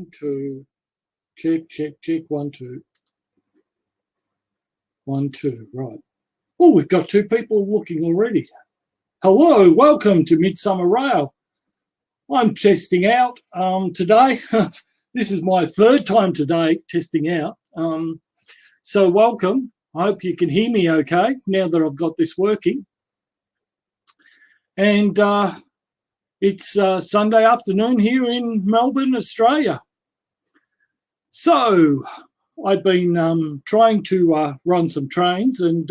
1, 2. Check, check, check. 1, 2. 1, 2. Right. Oh, we've got 2 people looking already. Hello, welcome to Midsummer Rail. I'm testing out today. This is my 3rd time today testing out. So welcome. I hope you can hear me okay now that I've got this working. And it's Sunday afternoon here in Melbourne, Australia. So I've been trying to run some trains and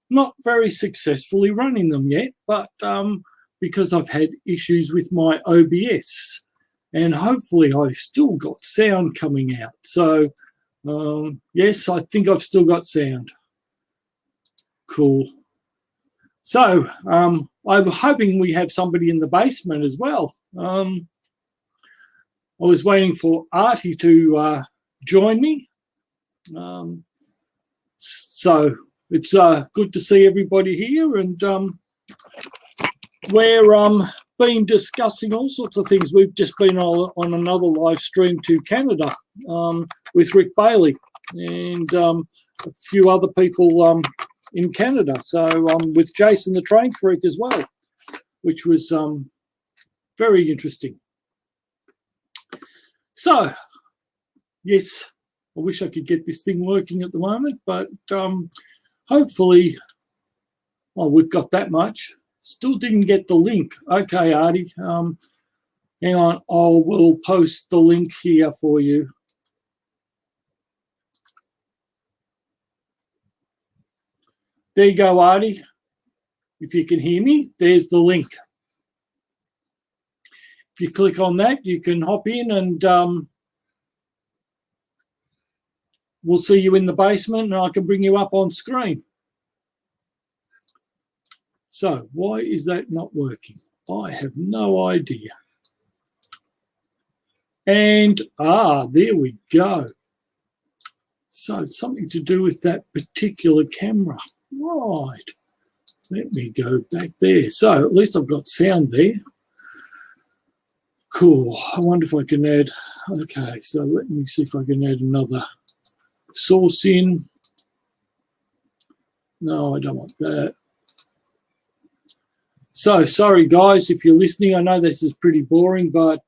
not very successfully running them yet, but because I've had issues with my OBS, and hopefully I've still got sound coming out. So yes, I think I've still got sound. Cool. So I'm hoping we have somebody in the basement as well. I was waiting for Artie to join me. So it's good to see everybody here, and we're been discussing all sorts of things. We've just been on another live stream to Canada with Rick Bailey and a few other people in Canada. So with Jason the Train Freak as well, which was very interesting. So yes, I wish I could get this thing working at the moment, but hopefully, we've got that much. Still didn't get the link. Okay, Artie, hang on, I will post the link here for you. There you go, Artie. If you can hear me, there's the link. If you click on that, you can hop in and we'll see you in the basement, and I can bring you up on screen. So why is that not working? I have no idea. And there we go. So it's something to do with that particular camera. Right. Let me go back there. So at least I've got sound there. Cool. I wonder if I can add. Okay, so let me see if I can add another source in. No, I don't want that. So sorry guys if you're listening. I know this is pretty boring, but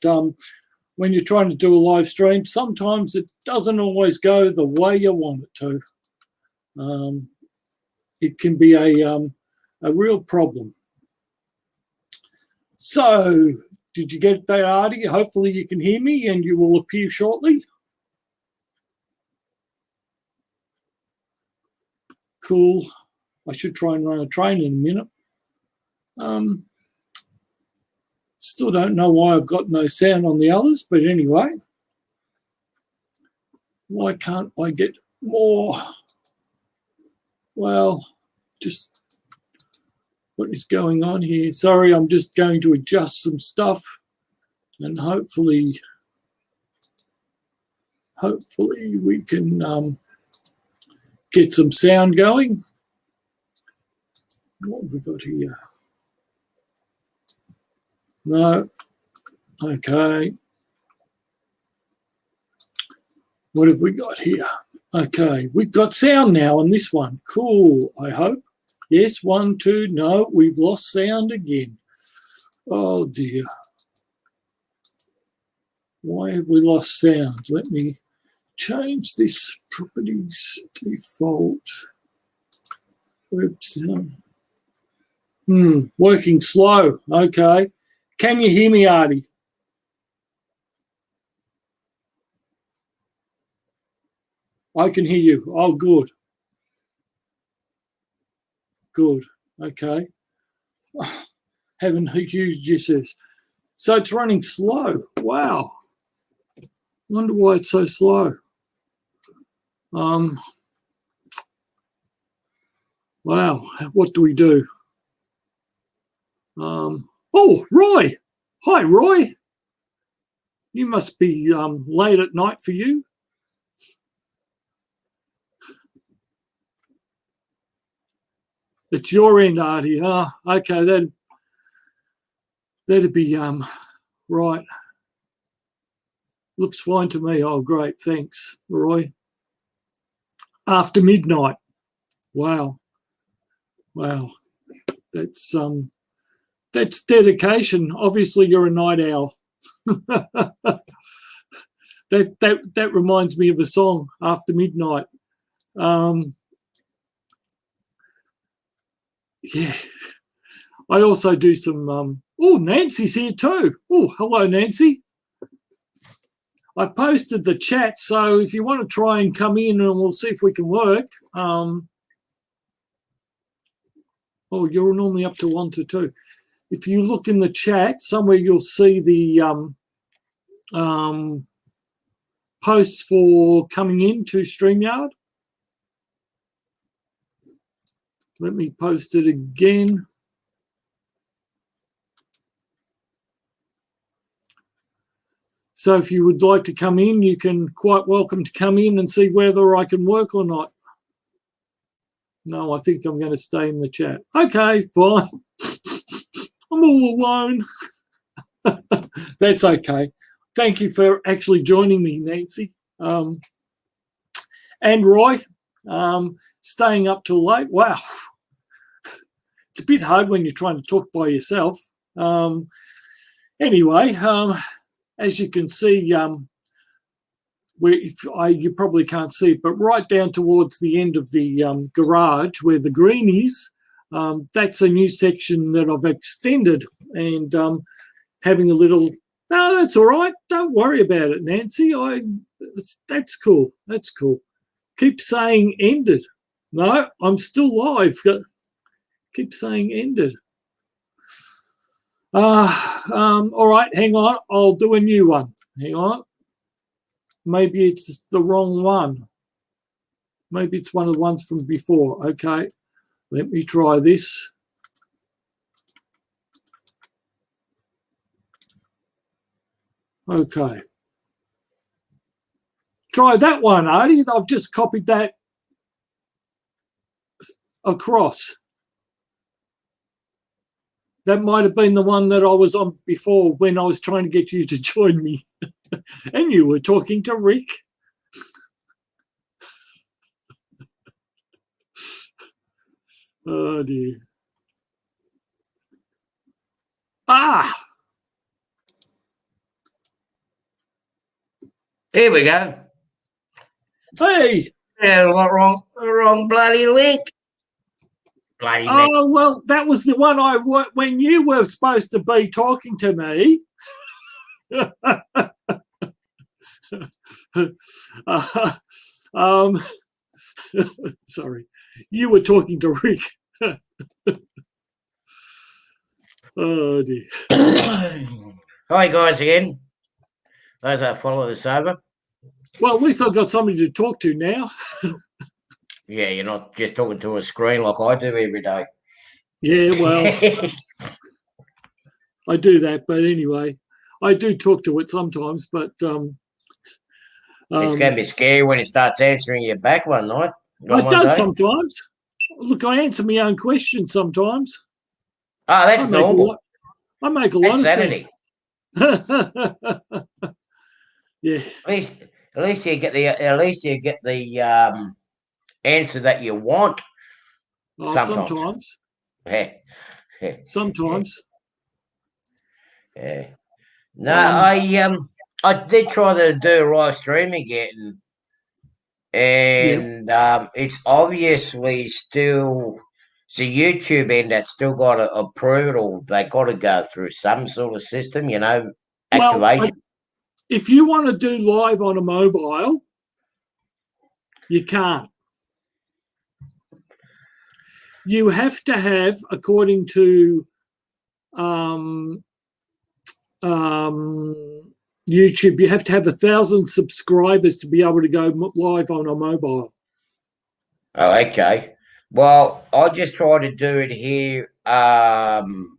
when you're trying to do a live stream, sometimes it doesn't always go the way you want it to. It can be a real problem. So did you get that, Artie? Hopefully you can hear me and you will appear shortly. Cool. I should try and run a train in a minute. Still don't know why I've got no sound on the others, but anyway. Why can't I get more? Well, just what is going on here? Sorry, I'm just going to adjust some stuff, and hopefully we can get some sound going. What have we got here? No. Okay. What have we got here? Okay, we've got sound now on this one. Cool, I hope. Yes, 1, 2. No, we've lost sound again. Oh dear. Why have we lost sound? Let me change this properties default. Web sound. Working slow. Okay. Can you hear me, Artie? I can hear you. Oh, good. Good. Okay. Haven't used Jesus. So it's running slow. Wow. Wonder why it's so slow. Wow. What do we do? Oh, Roy. Hi, Roy. You must be late at night for you. It's your end, Artie. Okay, that'd be right. Looks fine to me. Oh, great. Thanks, Roy. After midnight. Wow. Wow. That's dedication. Obviously, you're a night owl. that reminds me of a song, After Midnight. Yeah. I also do some. Oh, Nancy's here too. Oh, hello, Nancy. I posted the chat, so if you want to try and come in, and we'll see if we can work. Oh, you're normally up to 1 to 2. If you look in the chat, somewhere you'll see the posts for coming in to StreamYard. Let me post it again. So if you would like to come in, you can quite welcome to come in and see whether I can work or not. No, I think I'm going to stay in the chat. Okay, fine. I'm all alone. That's okay. Thank you for actually joining me, Nancy. And Roy, staying up till late. Wow. It's a bit hard when you're trying to talk by yourself. Anyway, as you can see, you probably can't see it, but right down towards the end of the garage where the green is, that's a new section that I've extended, and having a little, no, that's all right. Don't worry about it, Nancy. That's cool. That's cool. Keep saying ended. No, I'm still live. Keep saying ended. All right, hang on. I'll do a new one. Hang on. Maybe it's the wrong one. Maybe it's one of the ones from before. Okay, let me try this. Okay. Try that one, Artie. I've just copied that across. That might have been the one that I was on before when I was trying to get you to join me. And you were talking to Rick. Oh, dear. Ah! Here we go. Hey! Yeah, wrong bloody link. Bloody link. Oh, well, that was the one when you were supposed to be talking to me. Sorry, you were talking to Rick. Oh dear. Hi guys again. Those that follow the sober. Well, at least I've got somebody to talk to now. Yeah, you're not just talking to a screen like I do every day. Yeah, well, I do that, but anyway, I do talk to it sometimes, but it's going to be scary when it starts answering you back one night. It does sometimes. Look, I answer my own questions sometimes. Oh, that's normal. I make a lot of sense. Yeah. At least you get the answer that you want. Oh, sometimes. Yeah. Sometimes. Yeah. No, I did try to do live stream again, and it's obviously still the YouTube end that's still got to approve it, or they got to go through some sort of system, activation. Well, if you want to do live on a mobile, you can't. You have to have, according to YouTube, you have to have 1,000 subscribers to be able to go live on a mobile. Oh, okay. Well, I just try to do it here on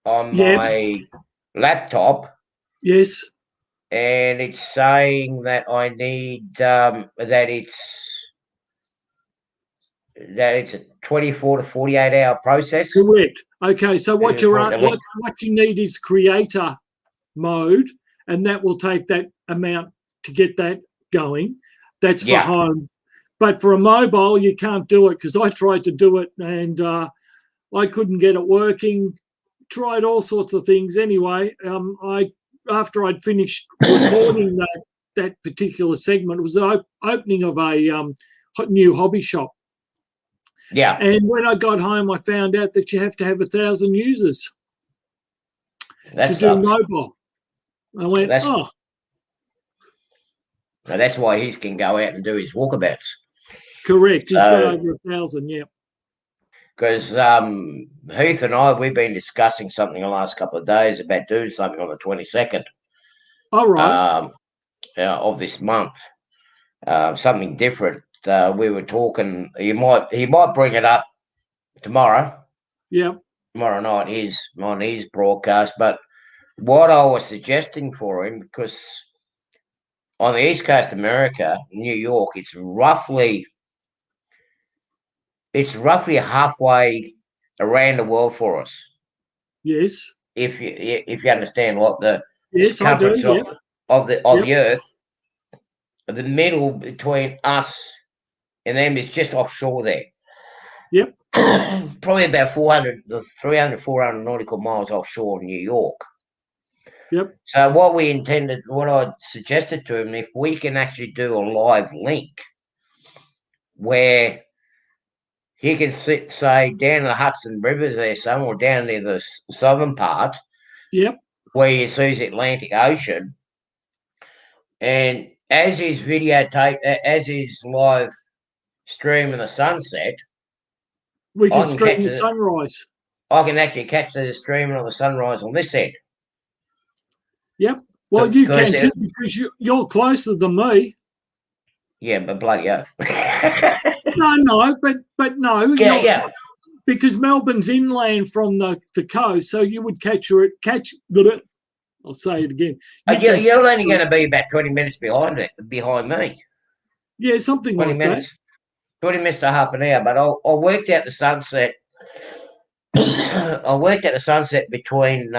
my laptop. Yes. And it's saying that I need that it's a 24 to 48 hour process. Correct. Okay, so what you need is creator mode, and that will take that amount to get that going. That's for Yeah. home. But for a mobile, you can't do it because I tried to do it and I couldn't get it working. Tried all sorts of things. Anyway, after I'd finished recording that particular segment, it was the opening of a new hobby shop. Yeah. And when I got home, I found out that you have to have 1,000 users That to sucks. do mobile. I went, Now that's why he can go out and do his walkabouts. correct. He's got over 1,000, yeah. Because Heath and I, we've been discussing something the last couple of days about doing something on the 22nd All right. Of this month. Something different. We were talking. He might bring it up tomorrow. Yeah. Tomorrow night on his broadcast. But what I was suggesting for him, because on the East Coast of America, New York, it's roughly halfway around the world for us. Yes. If you understand what the circumference of the Earth, the middle between us and them is just offshore there. Yep. Probably about 400 nautical miles offshore New York. Yep. So what I suggested to him, if we can actually do a live link where he can sit, say, down the Hudson River there somewhere, down near the southern part, yep, where you see the Atlantic Ocean, and as his live stream in the sunset, we can stream the sunrise. I can actually catch the streaming of the sunrise on this end. Yep. Well, you can too because you're closer than me. Yeah, but bloody hell. No, but no. Yeah. Because Melbourne's inland from the coast, so you would catch. I'll say it again. You're only going to be about 20 minutes behind me. Yeah, something 20 like minutes. that. 20 minutes to half an hour, but I worked out the sunset. I worked at the sunset between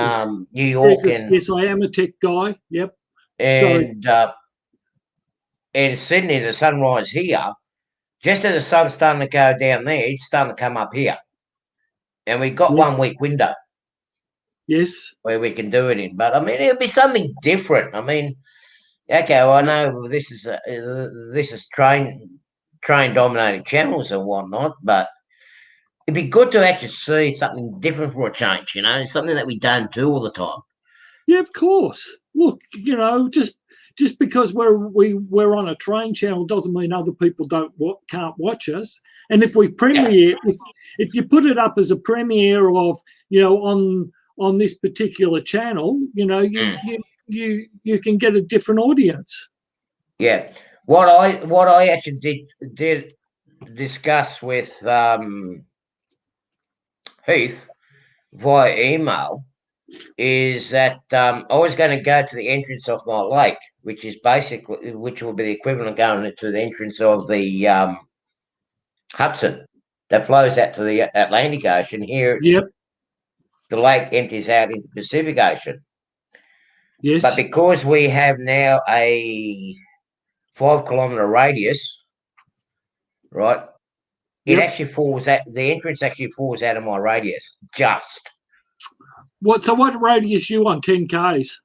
New York and... Yes, I am a tech guy. Yep. And in Sydney, the sunrise here, just as the sun's starting to go down there, it's starting to come up here. And we've got 1 week window. Yes. Where we can do it in. But, I mean, it'll be something different. I mean, okay, well, I know this is train-dominated channels and whatnot, but it'd be good to actually see something different for a change, something that we don't do all the time. Yeah, of course. Look, just because we're on a train channel doesn't mean other people can't watch us. And if we premiere, if you put it up as a premiere of on this particular channel, you can get a different audience. Yeah, what I actually did discuss with Heath via email is that I was going to go to the entrance of my lake, which will be the equivalent of going to the entrance of the Hudson that flows out to the Atlantic Ocean. Here, yep, the lake empties out into the Pacific Ocean. Yes, but because we have now a 5-kilometer radius, right? It actually falls at the entrance. Actually falls out of my radius. Just So what radius you on? 10Ks?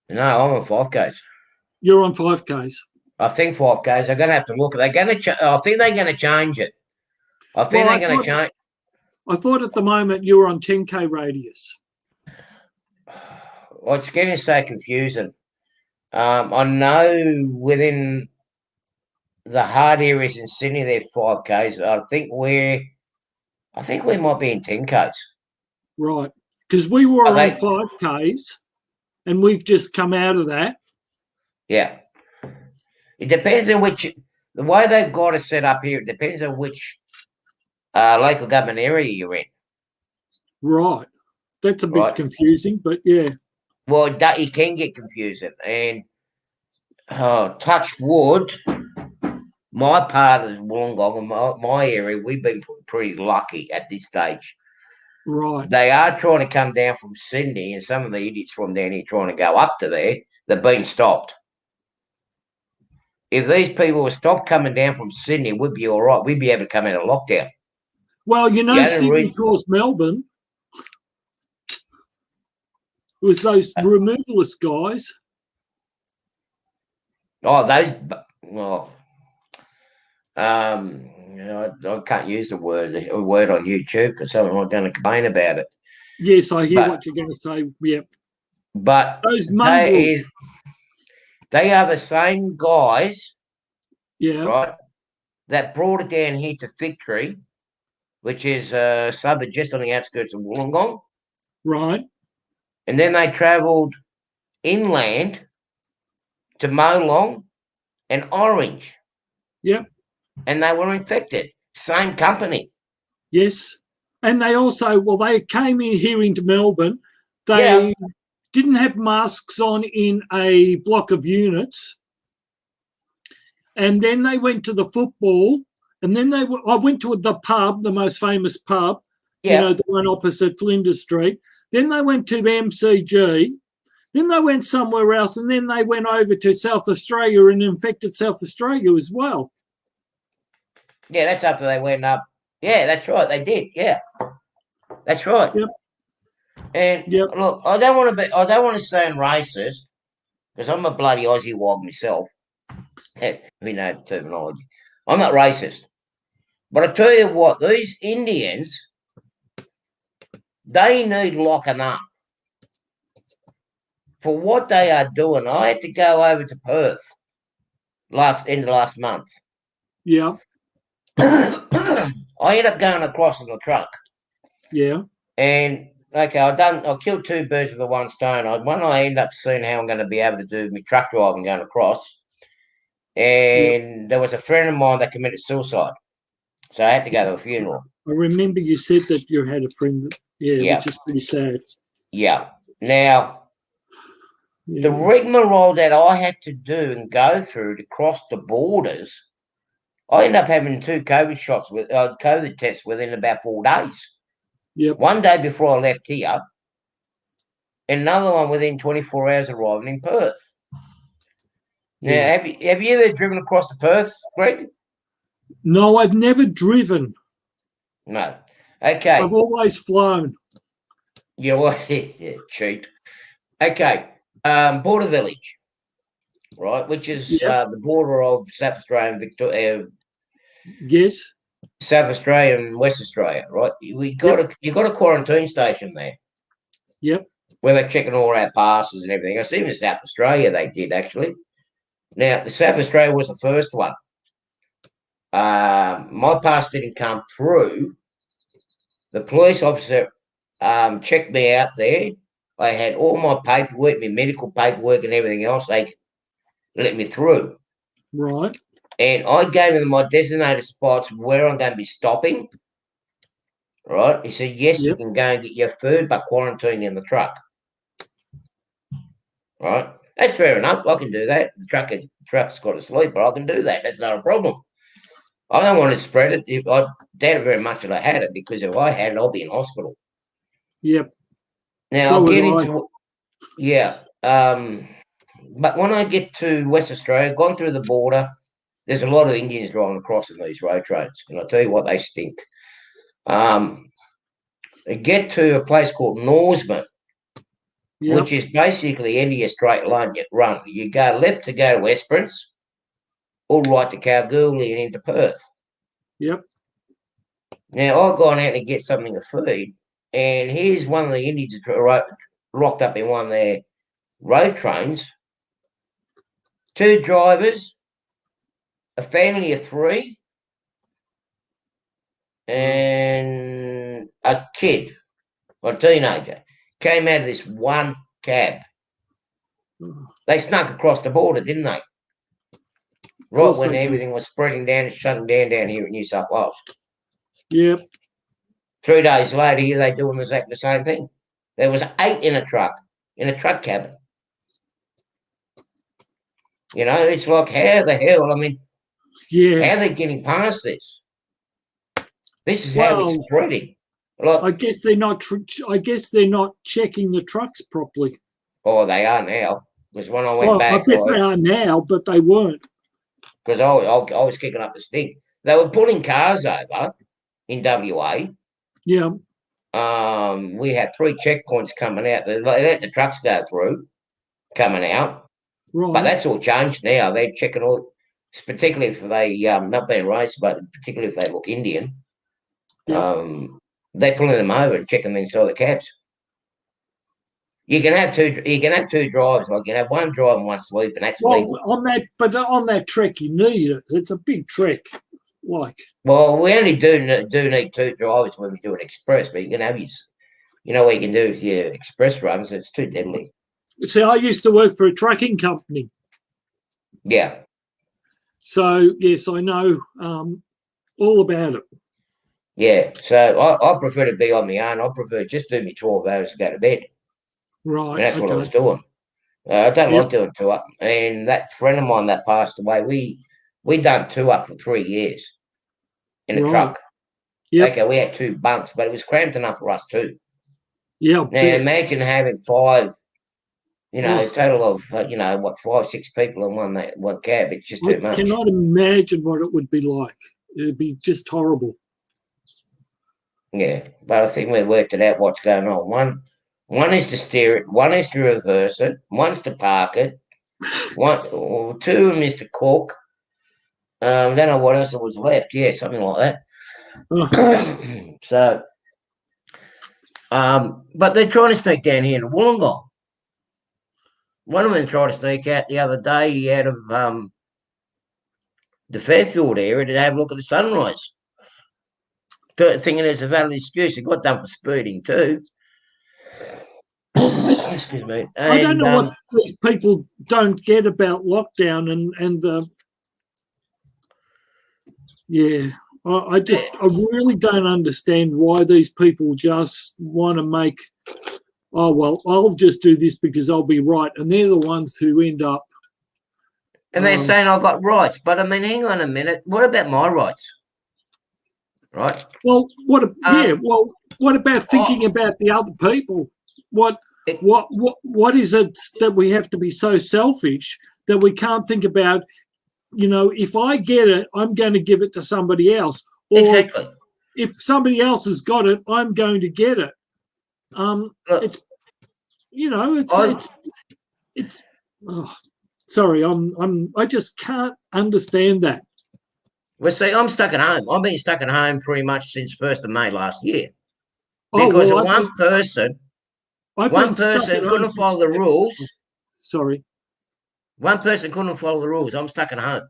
No, I'm on 5Ks. You're on 5Ks. I think 5Ks. They're going to have to look. I think they're going to change it. I think they're going to change. I thought at the moment you were on 10K radius. Well, it's getting so confusing. I know within the hard areas in Sydney, they're 5Ks. I think we might be in 10Ks. Right, because we were on 5Ks, and we've just come out of that. Yeah, it depends on the way they've got it set up here. It depends on which local government area you're in. Right, that's a bit confusing, but yeah. Well, it can get confusing, and touch wood. My part of Wollongong, my area, we've been pretty lucky at this stage. Right. They are trying to come down from Sydney, and some of the idiots from down here trying to go up to there. They've been stopped. if these people would stop coming down from Sydney, we'd be all right. We'd be able to come out of lockdown. Well, you know, The only Sydney reason- caused Melbourne. It was those removalist guys. Oh, those. Well, I can't use a word on YouTube because someone's going to complain about it. Yes, I hear But- what you're going to say. Yep. But Those mongrels. they are the same guys, Yeah. right, that brought it down here to Fig Tree, which is a suburb just on the outskirts of Wollongong. Right. And then they travelled inland to Molong and Orange. Yep. And they were infected. Same company. Yes. And they also, well, they came in here into Melbourne. They didn't have masks on in a block of units. And then they went to the football. And then I went to the pub, the most famous pub, Yeah. you know, the one opposite Flinders Street. Then they went to MCG. Then they went somewhere else. And then they went over to South Australia and infected South Australia as well. Yeah, that's after they went up. Yeah, that's right. They did. Yeah. That's right. Yep. And Yep. look, I don't want to sound racist because I'm a bloody Aussie wog myself. We know the terminology. I'm not racist. But I tell you what, these Indians, they need locking up for what they are doing. I had to go over to Perth end of last month. Yeah. I ended up going across in the truck. Yeah. And okay, I killed two birds with the one stone. I end up seeing how I'm going to be able to do my truck driving going across. And there was a friend of mine that committed suicide. So I had to go to a funeral. I remember you said that you had a friend that, Yeah. which is pretty sad. Yeah. Now, Yeah. the rigmarole that I had to do and go through to cross the borders, I ended up having 2 COVID tests within about 4 days. Yep. One day before I left here, and another one within 24 hours of arriving in Perth. Now, Yeah. have you ever driven across to Perth, Greg? No, I've never driven. No. Okay. I've always flown. Yeah, cheat. Okay. Border Village, right, which is Yep. the border of South Australia and Victoria, Yes. South Australia and West Australia, right? You got a quarantine station there Yep. where they're checking all our passes and everything. I see even in South Australia they did actually. Now, the South Australia was the first one. My pass didn't come through. The police officer checked me out there. I had all my paperwork, my medical paperwork and everything else. They let me through. Right. And I gave them my designated spots where I'm going to be stopping. Right? He said, yes, Yep. you can go and get your food, but quarantine in the truck. Right? That's fair enough. I can do that. The truck's got to sleep, but I can do that. That's not a problem. I don't want to spread it. I doubt very much that I had it, because if I had it, I'll be in hospital. Yep. Now, So I'll get would I. into yeah. But when I get to West Australia, gone through the border, there's a lot of Indians driving across in these road trains, and I'll tell you what, they stink. I get to a place called Norseman, Yep. which is basically India straight line you run. You go left to go to Esperance, or right to Kalgoorlie and into Perth. Yep. Now, I've gone out to get something to feed, and here's one of the Indians locked up in one of their road trains. 2 drivers, a family of 3, and a kid, or a teenager, came out of this one cab. They snuck across the border, didn't they? Right course when they did. everything was spreading down and shutting down here in New South Wales. Yep. 3 days later, here they doing exactly the same thing. There was 8 in a truck cabin. You know, it's like, how the hell? I mean, Yeah. how are they getting past this? This is how it's spreading. Like, I guess they're not. I guess they're not checking the trucks properly. oh, they are now. Because when I went Well, I back, bet they are now, but they weren't. because I was kicking up the stink. They were pulling cars over in WA. Yeah. We had 3 checkpoints coming out. They let the trucks go through, coming out. But Right. that's all changed now. They're checking all, particularly if they not being racist, but particularly if they look Indian. Yeah. They're pulling them over and checking them inside the cabs. You can have two. You can have 2 drivers. Like you can have one drive and one sleep, and that's Well, legal. on that trek, you need it. It's a big trek. Like, Well, we only do need 2 drivers when we do an express, but you can have you know what you can do with your express runs. It's too deadly. see, I used to work for a trucking company, Yeah, so yes, I know all about it. yeah. So I prefer to be on my own. I prefer just do me 12 hours to go to bed. Right. And that's what I was Okay. doing. I don't Yep. like doing tour. And that friend of mine that passed away, we done tour for 3 years in a Right. truck. Yep. Okay, we had 2 bunks, but it was cramped enough for us too. Yeah. Now Bet. imagine having 5, Oh, a total of 5, 6 people in one cab. It's just I too much. cannot imagine what it would be like. It'd be just horrible. Yeah, but I think we worked it out what's going on. One is to steer it, one is to reverse it, one's to park it, or 2 of them is to cook. Don't know what else was left. Yeah, something like Oh, that. So, but they're trying to sneak down here to Wollongong. One of them tried to sneak out the other day out of the Fairfield area to have a look at the sunrise. Thinking it's a valid excuse. He got done for speeding too. Excuse me. I don't And know what these people don't get about lockdown and the. Yeah, I really don't understand why these people just want to make. Oh well, I'll just do this because I'll be right, and they're the ones who end up. they're saying I've got rights, but I mean, hang on a minute. What about my rights? Right. Well, what about thinking about the other people? What is it that we have to be so selfish that we can't think about? If I get it, I'm going to give it to somebody else, or Exactly. if somebody else has got it, I'm going to get it. Look, It's. Oh, sorry, I just can't understand that. well, see, I'm stuck at home. I've been stuck at home pretty much since 1st of May last year Oh because well, of one person couldn't follow the rules. Sorry. One person couldn't follow the rules. I'm stuck at home.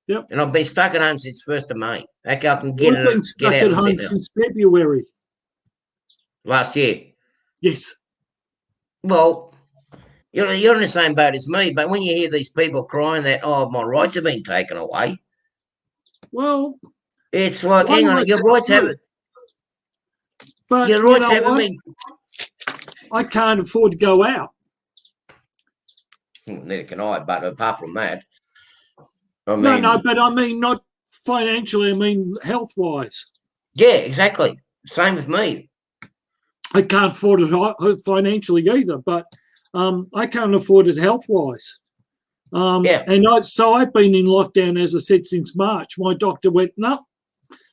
Yep. And I've been stuck at home since 1st of May. Okay, I can I've get been stuck out at of home bed now. since February. Last year. Yes. Well, you're in the same boat as me, but when you hear these people crying that, oh, my rights have been taken away, well, it's like, hang on, your rights haven't. But your rights haven't been. I can't afford to go out. Neither can I, but apart from that, I mean, no, but I mean not financially. I mean health-wise. Yeah, exactly. Same with me. I can't afford it financially either, but I can't afford it health-wise. Yeah. And I've been in lockdown, as I said, since March. My doctor went, no.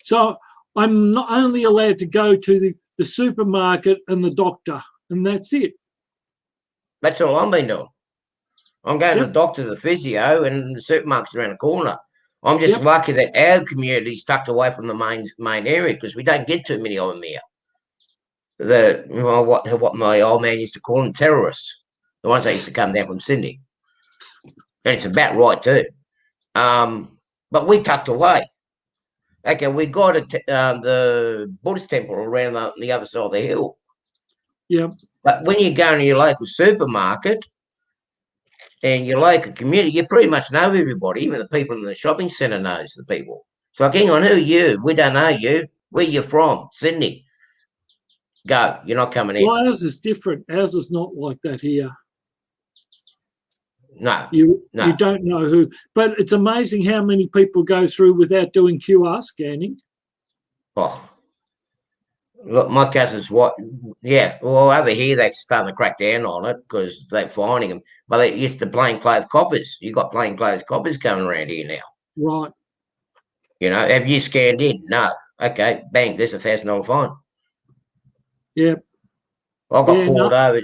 So I'm not only allowed to go to the supermarket and the doctor, and that's it. That's all I've been doing. I'm going to the doctor, the physio, and the supermarket's around the corner. I'm just lucky that our community's tucked away from the main area because we don't get too many of them here. What my old man used to call them, terrorists, the ones that used to come down from Sydney. And it's about right too. But we tucked away. Okay, we got the Buddhist temple around the other side of the hill. Yeah. But when you go to your local supermarket and your local community, you pretty much know everybody. Even the people in the shopping centre knows the people. So hang on, who are you? We don't know you. Where you from? Sydney. Go. You're not coming in. Well, ours is different. Ours is not like that here. No. You don't know who. But it's amazing how many people go through without doing QR scanning. Oh. Look, my cousins, well, over here they're starting to crack down on it because they're finding them. But they used to plainclothes coppers. You got plainclothes coppers coming around here now. Right. Have you scanned in? No. Okay, bang, there's $1,000 fine. Yeah. I got Yeah. pulled No. over.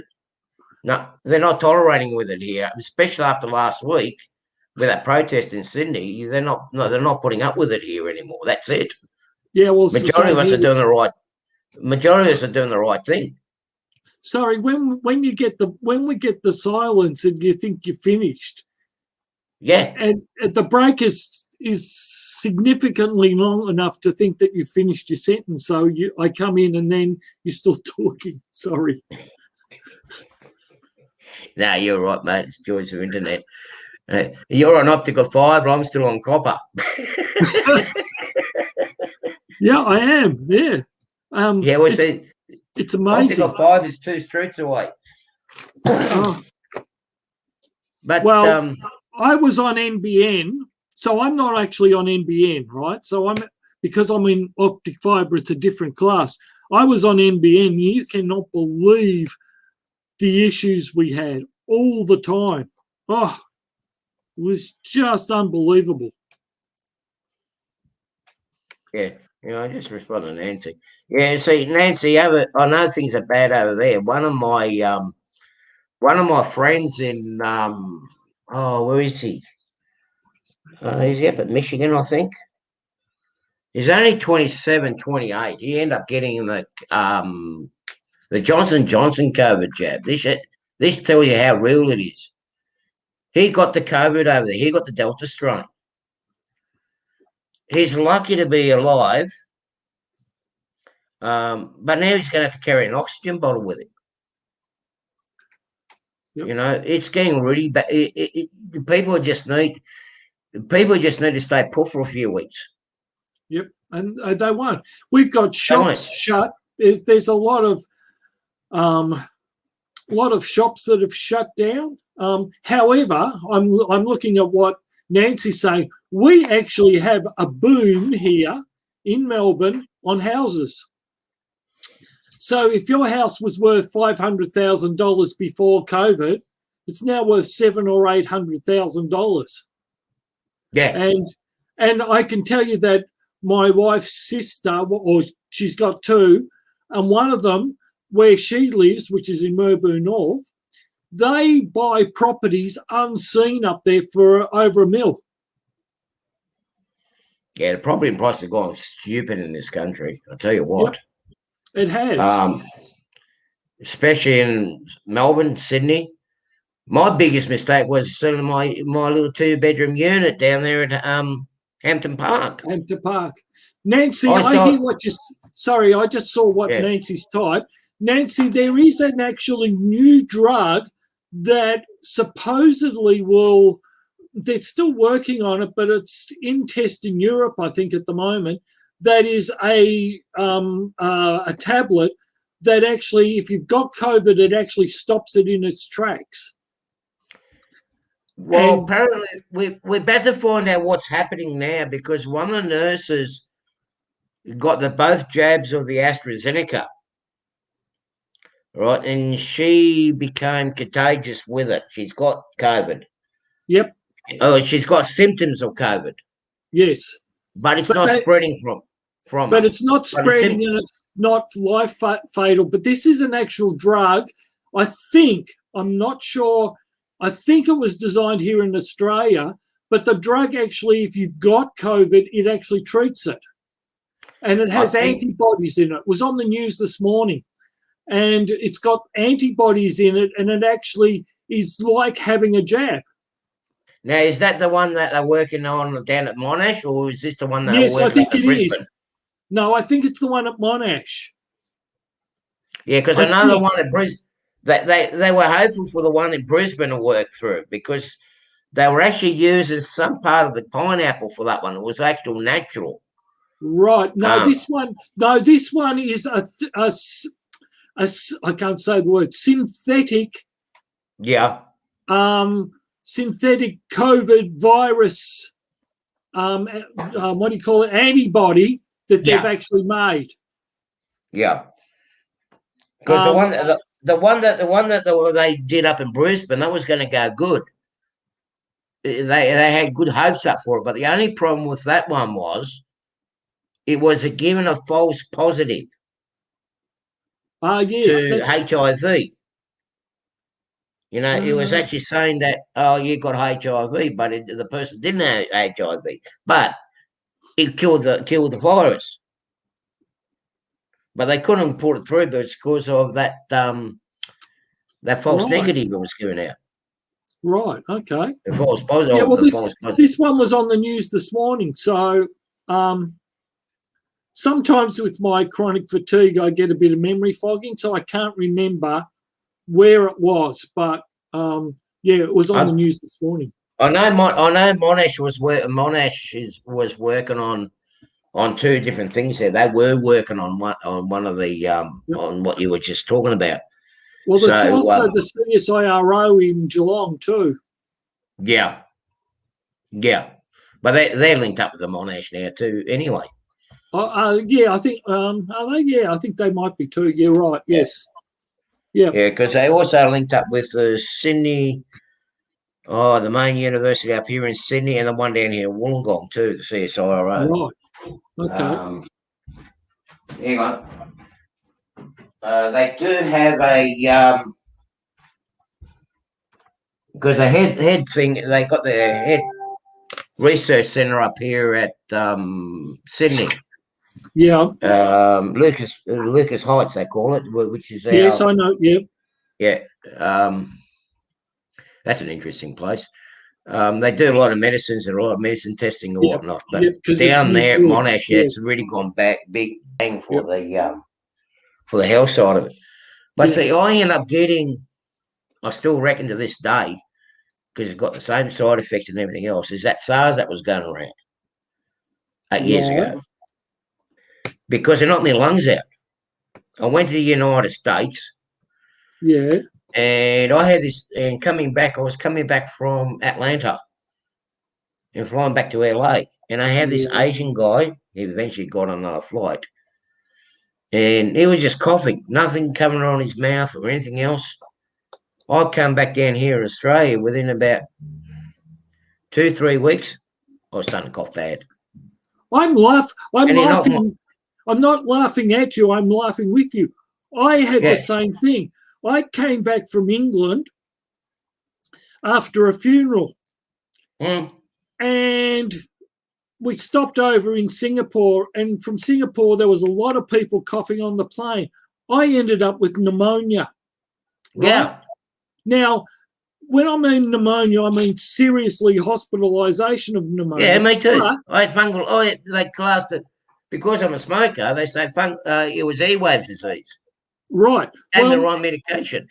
No, they're not tolerating with it here, especially after last week with that protest in Sydney. They're not putting up with it here anymore. That's it. Yeah. Well, it's the Majority of same us are here. doing the right. Majority of us are doing the right thing. Sorry, when we get the silence and you think you're finished, Yeah. and the break is significantly long enough to think that you finished your sentence. So I come in and then you're still talking. Sorry. No, you're right, mate. It's joys of internet. You're on optical fibre. I'm still on copper. Yeah, I am. Yeah. Yeah, we see. It's amazing. Optical fibre is 2 streets away. Oh, But well, I was on NBN, so I'm not actually on NBN, right? So because I'm in optic fibre, it's a different class. I was on NBN. You cannot believe the issues we had all the time. Oh, it was just unbelievable. yeah, I just respond to Nancy. Yeah, see, Nancy, I know things are bad over there. One of my friends in where is he? He's up at Michigan, I think. He's only 27, 28. He ended up getting the Johnson Johnson COVID jab. This tells you how real it is. He got the COVID over there. He got the Delta strain. He's lucky to be alive, but now he's going to have to carry an oxygen bottle with him. Yep. It's getting really bad. People just need to stay put for a few weeks. Yep, and they won't. We've got shops shut. There's a lot of shops that have shut down. However, I'm looking at what Nancy's saying. We actually have a boom here in Melbourne on houses. So if your house was worth $500,000 before COVID, it's now worth $700,000 or $800,000. Yeah, and I can tell you that my wife's sister, or she's got two, and one of them, where she lives, which is in Melbourne North, they buy properties unseen up there for over $1 million. Yeah, the property prices have gone stupid in this country. I'll tell you what. Yep, it has. Especially in Melbourne, Sydney. My biggest mistake was selling my little 2-bedroom unit down there at Hampton Park. Hampton Park. Nancy, I hear what you... Sorry, I just saw what Nancy's typed. Nancy, there is an actually new drug that supposedly will... They're still working on it, but it's in test in Europe, I think, at the moment. That is a tablet that actually, if you've got COVID, it actually stops it in its tracks. Well, apparently, we're about to find out what's happening now, because one of the nurses got both jabs of the AstraZeneca, right? And she became contagious with it. She's got COVID. Yep. Oh, she's got symptoms of COVID. Yes. But it's not spreading from But her. it's not spreading and it's not life fatal. But this is an actual drug. I'm not sure. I think it was designed here in Australia, but the drug actually, if you've got COVID, it actually treats it. And it has antibodies in it. It was on the news this morning. And it's got antibodies in it, and it actually is like having a jab. Now, is that the one that they're working on down at Monash, or is this the one that Yes, I think it Brisbane? is. No, I think it's the one at Monash. Yeah, because another one at Brisbane, they were hopeful for the one in Brisbane to work through, because they were actually using some part of the pineapple for that one. It was actual natural. Right. No, this one is I can't say the word, synthetic. Yeah. Synthetic COVID virus. What do you call it? Antibody that they've actually made. Yeah. Because the one that they did up in Brisbane, that was going to go good. they had good hopes up for it. But the only problem with that one was it was given a false positive Yes, to HIV. You know, it was uh, actually saying that, oh, you got HIV, but the person didn't have HIV, but it killed the virus. But they couldn't put it through, but it's because of that false right, negative that was given out. right, okay. The false positive. Yeah, well, The false positive. this one was on the news this morning. So sometimes with my chronic fatigue, I get a bit of memory fogging, so I can't remember where it was. But yeah, it was on the news this morning. I know Monash was working on two different things there. They were working on one of the on what you were just talking about. Well, there's also the CSIRO in Geelong too. Yeah, but they're linked up with the Monash now too. Anyway. Yeah, I think are they? Yeah, I think they might be too. Yeah, right. Yes. Yeah. Yeah, because they also linked up with the Sydney. Oh, the main university up here in Sydney and the one down here in Wollongong too, the CSIRO. Right. Okay. Hang on. They do have a because the head thing, they got their head research centre up here at Sydney. Yeah. Lucas Heights, they call it, which is yes, I know. Yeah. Yeah. That's an interesting place. They do a lot of medicines and a lot of medicine testing and whatnot. But down there at Monash, it's really gone back big bang for the health side of it. But see, I end up getting, I still reckon to this day, because it's got the same side effects and everything else, is that SARS that was going around 8 years ago. Because they're not my lungs out. I went to the United States. Yeah. And I had this, and I was coming back from Atlanta and flying back to LA. And I had this Asian guy, he eventually got on another flight. And he was just coughing, nothing coming on his mouth or anything else. I come back down here in Australia within about 2-3 weeks, I was starting to cough bad. I'm laughing. I'm not laughing at you. I'm laughing with you. I had the same thing. I came back from England after a funeral, and we stopped over in Singapore. And from Singapore, there was a lot of people coughing on the plane. I ended up with pneumonia. Right? Yeah. Now, when I mean pneumonia, I mean seriously hospitalisation of pneumonia. Yeah, me too. I had fungal. They classed it because I'm a smoker. They say it was airwave disease. Right. And the right medication.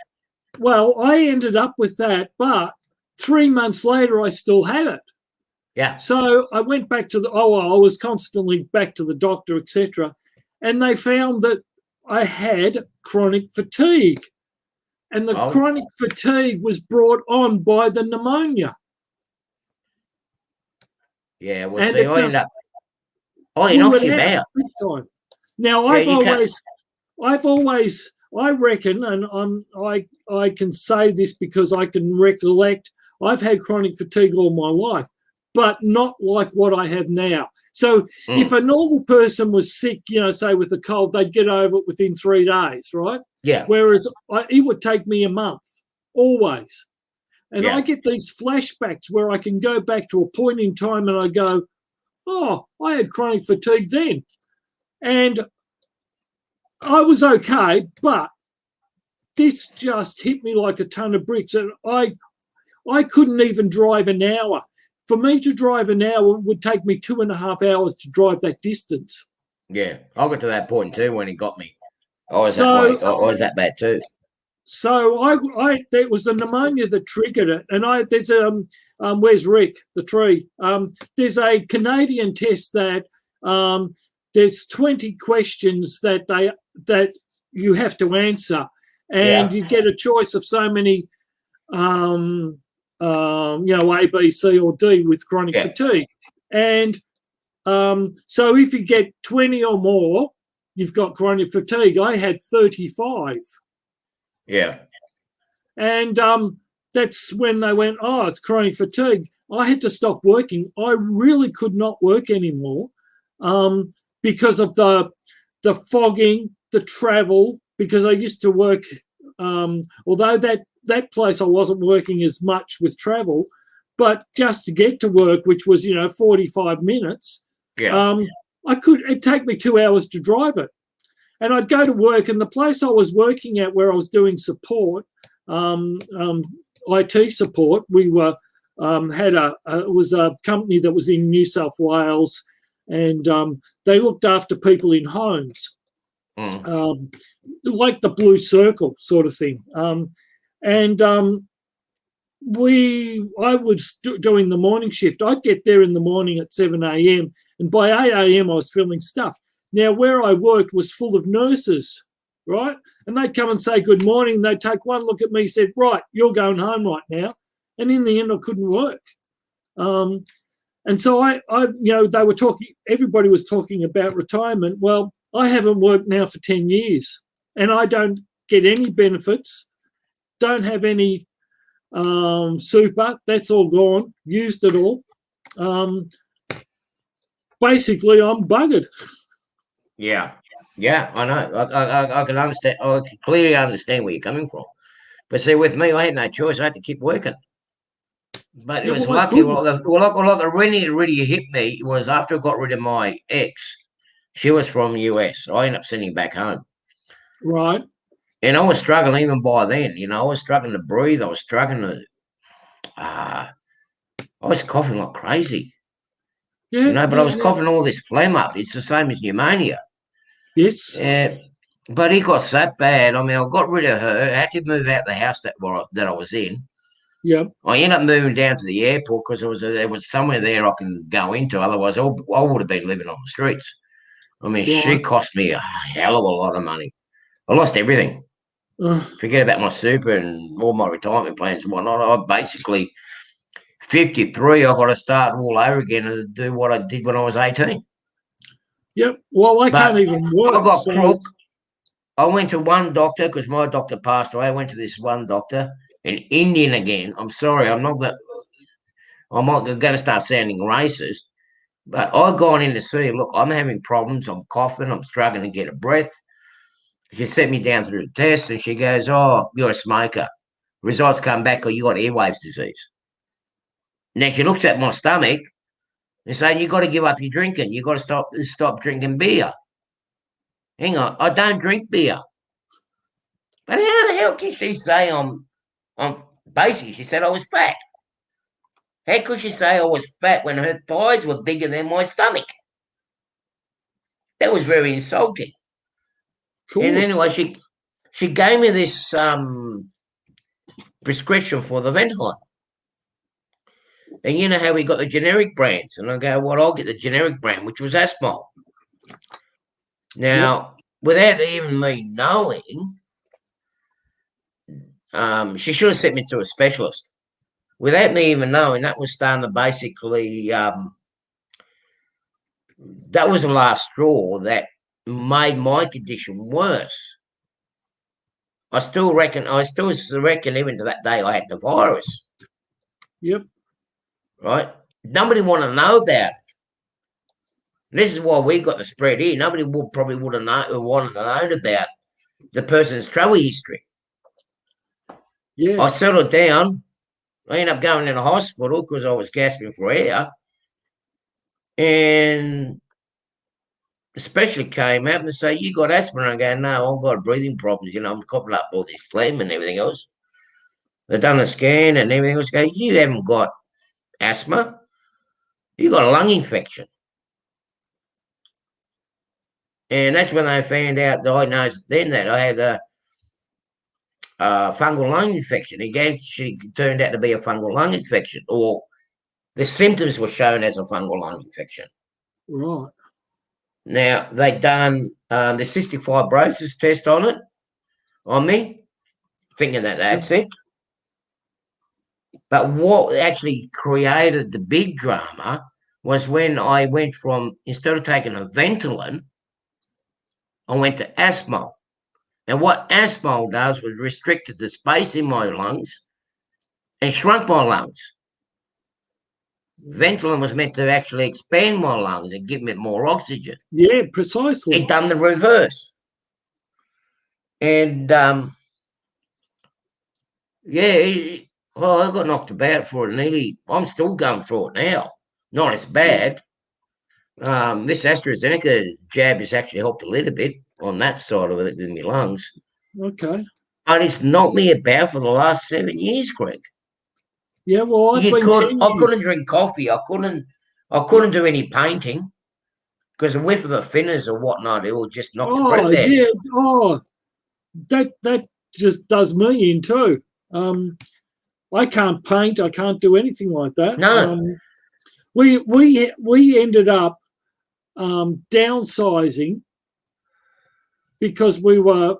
Well, I ended up with that, but 3 months later, I still had it. Yeah. So I went back to I was constantly back to the doctor, etc. And they found that I had chronic fatigue. And the chronic fatigue was brought on by the pneumonia. Yeah, well, see, I knocks you out. Now, I've always, I reckon, and I can say this because I can recollect, I've had chronic fatigue all my life, but not like what I have now. So if a normal person was sick, say with a cold, they'd get over it within 3 days, right? Yeah. Whereas it would take me a month, always. And I get these flashbacks where I can go back to a point in time and I go, oh, I had chronic fatigue then. And I was okay, but this just hit me like a ton of bricks. And I couldn't even drive an hour. For me to drive an hour would take me 2.5 hours to drive that distance. Yeah, I got to that point too when he got me. I was that bad too. So it was the pneumonia that triggered it. And there's where's Rick, the tree? There's a Canadian test that there's 20 questions that you have to answer, and you get a choice of so many, A, B, C, or D with chronic fatigue. And so if you get 20 or more, you've got chronic fatigue. I had 35. Yeah. And that's when they went, oh, it's chronic fatigue. I had to stop working. I really could not work anymore because of the fogging, the travel. Because I used to work, although that place I wasn't working as much with travel, but just to get to work, which was 45 minutes, it'd take me 2 hours to drive it. And I'd go to work, and the place I was working at, where I was doing support, IT support, we were it was a company that was in New South Wales, and they looked after people in homes, like the Blue Circle sort of thing. I was doing the morning shift. I'd get there in the morning at 7 a.m. and by 8 a.m. I was filling stuff. Now, where I worked was full of nurses, right? And they'd come and say good morning. They'd take one look at me, said, right, you're going home right now. And in the end, I couldn't work. And so they were talking, everybody was talking about retirement. Well, I haven't worked now for 10 years and I don't get any benefits, don't have any super, that's all gone, used it all. Basically, I'm buggered. Yeah, I know. I can understand. I can clearly understand where you're coming from. But see, with me, I had no choice. I had to keep working. But it was lucky. What really hit me was after I got rid of my ex. She was from the US. I ended up sending back home. Right. And I was struggling even by then. I was struggling to breathe. I was struggling to. I was coughing like crazy. Yeah. But I was coughing all this phlegm up. It's the same as pneumonia. Yes. But it got so bad. I mean, I got rid of her. I had to move out the house that I was in. Yep. I ended up moving down to the airport because there was somewhere there I can go into. Otherwise, I would have been living on the streets. I mean, she cost me a hell of a lot of money. I lost everything. Forget about my super and all my retirement plans and whatnot. I basically, 53, I got to start all over again and do what I did when I was 18. Yep. Well, I can't even work. I got crook. I went to one doctor because my doctor passed away. I went to this one doctor, an Indian again. I'm sorry, I'm not going to start sounding racist, but I've gone in to see, look, I'm having problems. I'm coughing. I'm struggling to get a breath. She set me down through the test and she goes, oh, you're a smoker. Results come back, or you got airwaves disease. Now she looks at my stomach and saying, you got to give up your drinking. You got to stop drinking beer. Hang on, I don't drink beer. But how the hell can she say I'm basically, she said I was fat. How could she say I was fat when her thighs were bigger than my stomach? That was very insulting. And anyway, she gave me this prescription for the Ventolin. And you know how we got the generic brands? And I go, well, I'll get the generic brand, which was Asmol. Now, without even me knowing, she should have sent me to a specialist. Without me even knowing, that was starting to basically, that was the last straw that made my condition worse. I still reckon even to that day I had the virus. Yep. Right? Nobody want to know about it. This is why we got the spread here. Nobody probably would have wanted to know about the person's travel history. Yeah. I settled down. I ended up going in a hospital because I was gasping for air. And the specialist came out and said, you got asthma? And I go, no, I've got breathing problems. I'm coughing up all this phlegm and everything else. They've done a scan and everything else. Go, you haven't got asthma. You got a lung infection. And that's when they found out, diagnosed then that I had a fungal lung infection. It actually turned out to be a fungal lung infection, or the symptoms were shown as a fungal lung infection. Right. Now, they'd done the cystic fibrosis test on me, thinking that that's it. But what actually created the big drama was when I went from, instead of taking a Ventolin, I went to Asmol. And what Asmol does was restricted the space in my lungs and shrunk my lungs. Ventolin was meant to actually expand my lungs and give me more oxygen. Yeah, precisely. It done the reverse. And well, I got knocked about for it nearly. I'm still going through it now. Not as bad. This AstraZeneca jab has actually helped a little bit on that side of it with my lungs. Okay. But it's knocked me about for the last 7 years, Greg. Yeah, well, I've been 10 I years. couldn't drink coffee. I couldn't do any painting because a whiff of the thinners or whatnot, it will just knock the breath Oh, out. yeah. Oh, that just does me in too. I can't paint. I can't do anything like that. No. We ended up downsizing because we were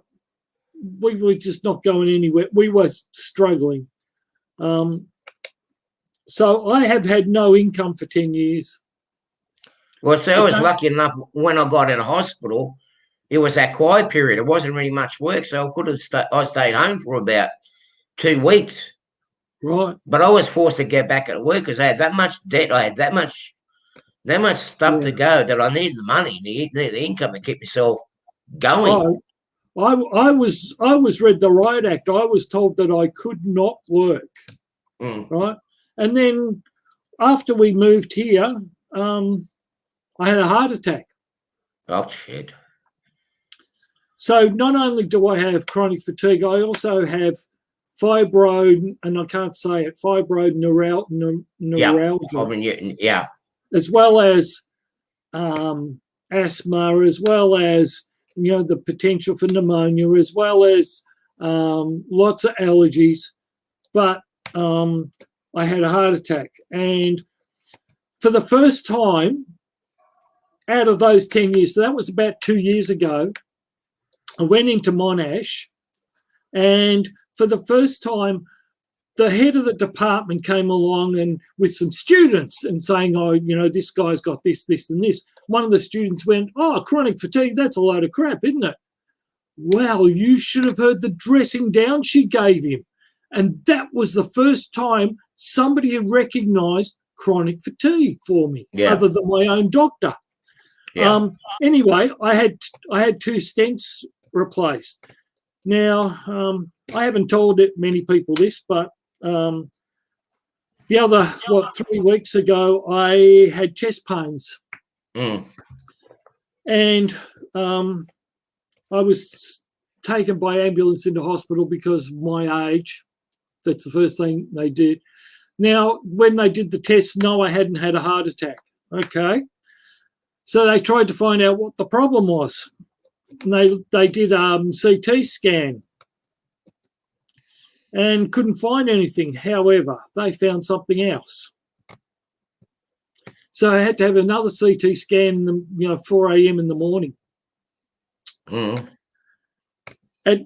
just not going anywhere. We were struggling. So I have had no income for 10 years. Well, so I was lucky enough when I got in a hospital, it was that quiet period. It wasn't really much work, so I stayed home for about 2 weeks. Right. But I was forced to get back at work because I had that much debt. I had that much stuff to go that I needed the money, the income to keep myself going. I was read the Riot Act. I was told that I could not work. Right. And then after we moved here, I had a heart attack. Oh, shit. So not only do I have chronic fatigue, I also have fibro, and I can't say it, fibroneuralgia, Yeah. As well as asthma, as well as, the potential for pneumonia, as well as lots of allergies. But I had a heart attack. And for the first time out of those 10 years, so that was about 2 years ago, I went into Monash, and for the first time, the head of the department came along and with some students and saying, oh, this guy's got this, this, and this. One of the students went, oh, chronic fatigue, that's a load of crap, isn't it? Well, you should have heard the dressing down she gave him. And that was the first time somebody had recognised chronic fatigue for me, other than my own doctor. Yeah. Anyway, I had 2 stents replaced. Now, I haven't told many people this, but the other 3 weeks ago, I had chest pains, and I was taken by ambulance into hospital because of my age. That's the first thing they did. Now, when they did the test, no, I hadn't had a heart attack. Okay. So they tried to find out what the problem was. And they did a CT scan and couldn't find anything. However, they found something else. So I had to have another CT scan, 4 a.m. in the morning. At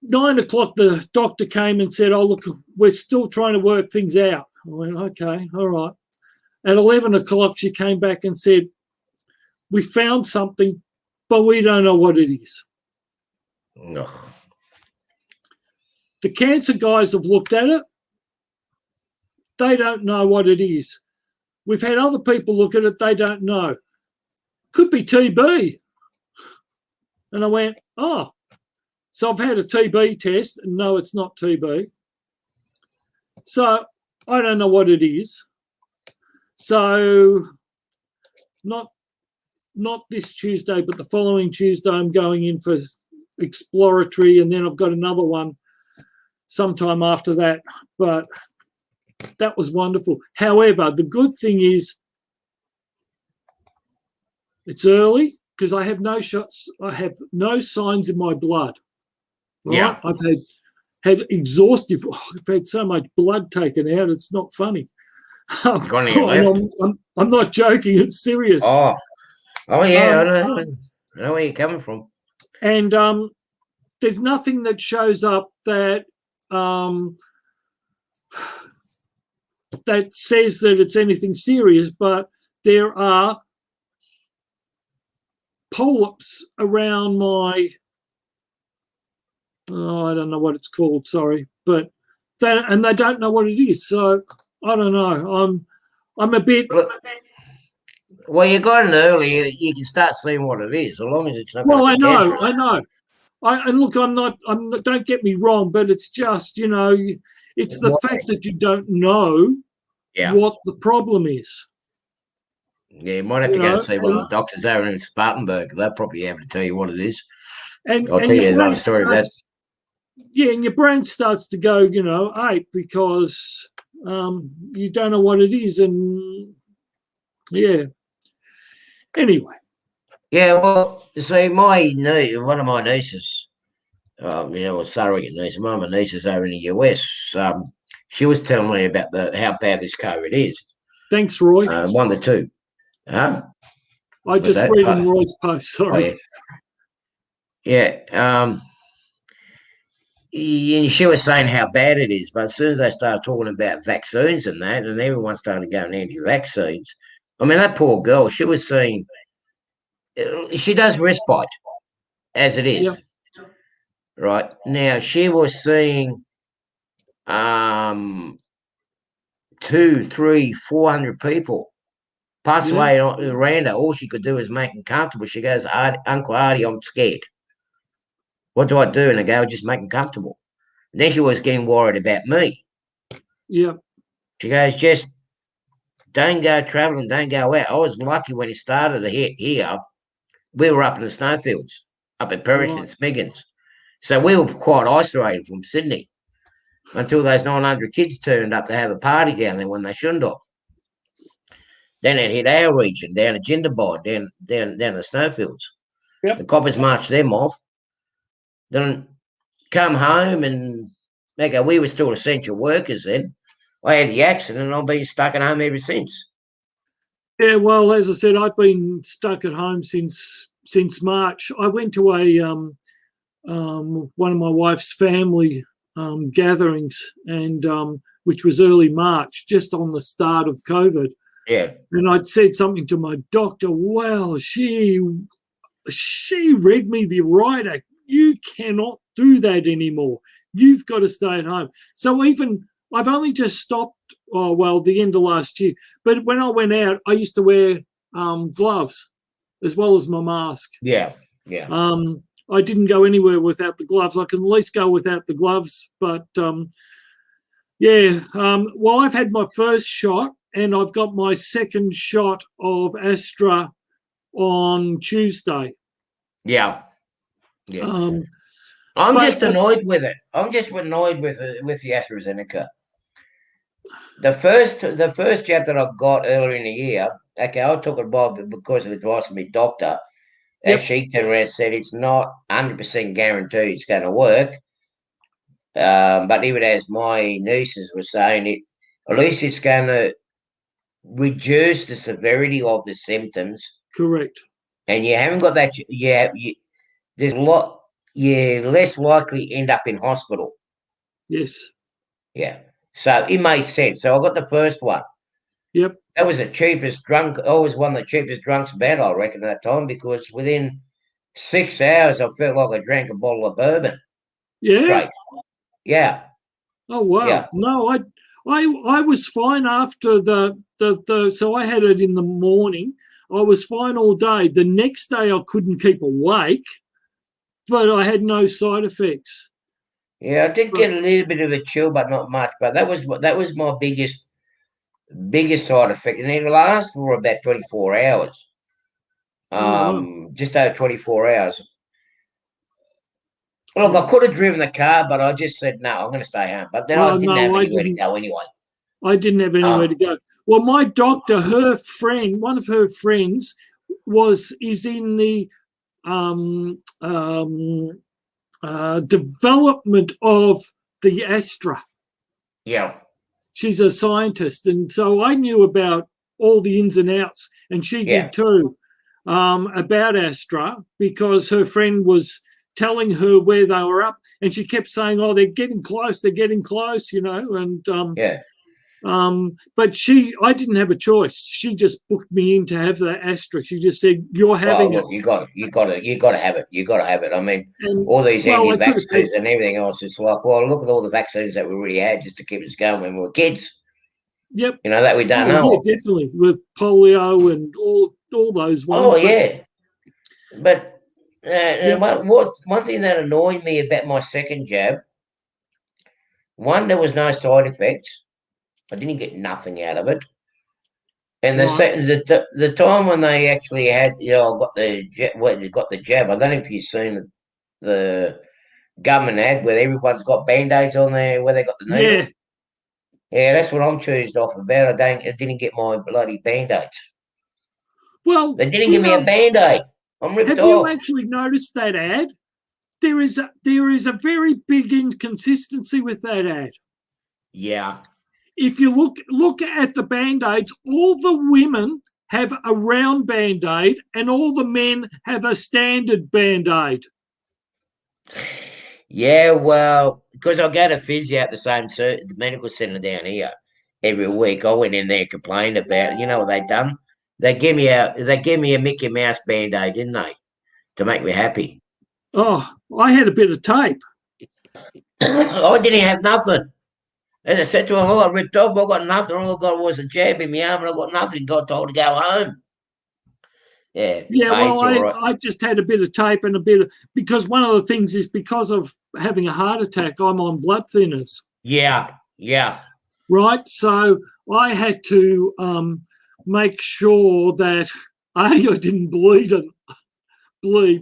9 o'clock, the doctor came and said, oh, look, we're still trying to work things out. I went, okay, all right. At 11 o'clock, she came back and said, we found something, but we don't know what it is. No. The cancer guys have looked at it. They don't know what it is. We've had other people look at it. They don't know. Could be TB. And I went, oh. So I've had a TB test, and no, it's not TB. So I don't know what it is. So not this Tuesday, but the following Tuesday, I'm going in for exploratory, and then I've got another one sometime after that. But that was wonderful. However, the good thing is it's early because I have no shots. I have no signs in my blood. Right? Yeah. I've had exhaustive. I've had so much blood taken out. It's not funny. I'm not joking. It's serious. Oh yeah. I know where you're coming from. And there's nothing that shows up that that says that it's anything serious, but there are polyps around my, I don't know what it's called, sorry, but and they don't know what it is. So I don't know. I'm a bit. Look, well, you got it early. You can start seeing what it is, as long as it's not Well, going I to be know, dangerous. I know. And look, I'm not. Don't get me wrong, but it's just it's the fact that you don't know Yeah. what the problem is. Yeah, you might have to go and see one of the doctors over in Spartanburg. They'll probably be able to tell you what it is. I'll tell you another story. And your brain starts to go, ape, because you don't know what it is, and yeah. Anyway. Yeah, well, you see, one of my nieces, surrogate niece, one of my nieces over in the US, she was telling me about how bad this COVID is. Thanks, Roy. One of the two. Huh? I just read in Roy's post. Sorry. Oh, yeah. She was saying how bad it is, but as soon as they started talking about vaccines and that, and everyone started going anti-vaccines, I mean, that poor girl, she was saying she does respite as it is. Yep. Right now, she was seeing 200, 300, 400 people pass away around her. All she could do was make them comfortable. She goes, Uncle Artie, I'm scared. What do I do? And I go, just make them comfortable. And then she was getting worried about me. Yeah. She goes, just don't go traveling, don't go out. I was lucky when it started to hit here. We were up in the snowfields, up at Perish and Smiggins. So we were quite isolated from Sydney until those 900 kids turned up to have a party down there when they shouldn't have. Then it hit our region, down at Jindabyne, down the snowfields. Yep. The coppers marched them off. Then come home and we were still essential workers then. I had the accident and I've been stuck at home ever since. Yeah, well, as I said, I've been stuck at home since March. I went to one of my wife's family gatherings, and which was early March, just on the start of COVID. Yeah. And I'd said something to my doctor. Well, she read me the riot. You cannot do that anymore. You've got to stay at home. So even I've only just stopped. The end of last year. But when I went out, I used to wear gloves as well as my mask. Yeah. I didn't go anywhere without the gloves. I can at least go without the gloves. But I've had my first shot, and I've got my second shot of Astra on Tuesday. Yeah. I'm just annoyed with it. I'm just annoyed with the AstraZeneca. The first jab that I got earlier in the year, okay, I took it because of advice from my doctor. As she turned around and said, it's not 100% guaranteed it's going to work. But even as my nieces were saying, at least it's going to reduce the severity of the symptoms. Correct. And you haven't got that. There's you're less likely to end up in hospital. Yes. Yeah. So it made sense. So I got the first one. Yep. That was the cheapest drunk. I was one of the cheapest drunks about, I reckon, at that time, because within 6 hours, I felt like I drank a bottle of bourbon. Yeah. Straight. Yeah. Oh wow. Yeah. No, I was fine after so I had it in the morning. I was fine all day. The next day I couldn't keep awake, but I had no side effects. Yeah, I did get a little bit of a chill, but not much. But that was my biggest side effect, and it lasts for about 24 hours. Just over 24 hours. Look, I could have driven the car, but I just said no. I'm going to stay home. But then I didn't have anywhere to go anyway. I didn't have anywhere to go. Well, my doctor, one of her friends, is in the development of the Astra. Yeah. She's a scientist, and so I knew about all the ins and outs, and she did too, about Astra, because her friend was telling her where they were up, and she kept saying, "Oh, they're getting close, and but I didn't have a choice. She just booked me in to have the Astra. She just said, "You're having it." You got to have it. You got to have it. I mean, all these anti-vaccines and everything else. It's like, well, look at all the vaccines that we already had just to keep us going when we were kids. Yep. that we don't Oh, know yeah, of. definitely with polio and all those ones. Oh, yeah. But Yep. one thing that annoyed me about my second jab, one, there was no side effects. I didn't get nothing out of it. And the Right. second, the time when they actually had, I got the jab. I don't know if you've seen the government ad where everyone's got band-aids on there where they got the needle. Yeah. Yeah, that's what I'm cheesed off about. I didn't get my bloody band-aids. Well, They didn't do you give me a know, band-aid. I'm ripped have you off. actually noticed that ad? There is a very big inconsistency with that ad. Yeah. If you look at the band-aids, all the women have a round band-aid and all the men have a standard band-aid. Yeah, well, because I go to physio at the medical centre down here every week. I went in there and complained about it. You know what they done? They give me a Mickey Mouse band-aid, didn't they? To make me happy. Oh, I had a bit of tape. I didn't have nothing. As I said to him, I got ripped off. I got nothing. All I got was a jab in my arm, and I got nothing. Got told to go home. Yeah. Yeah, well, all right. I just had a bit of tape and because one of the things is because of having a heart attack, I'm on blood thinners. Yeah. Right. So I had to make sure that I didn't bleed,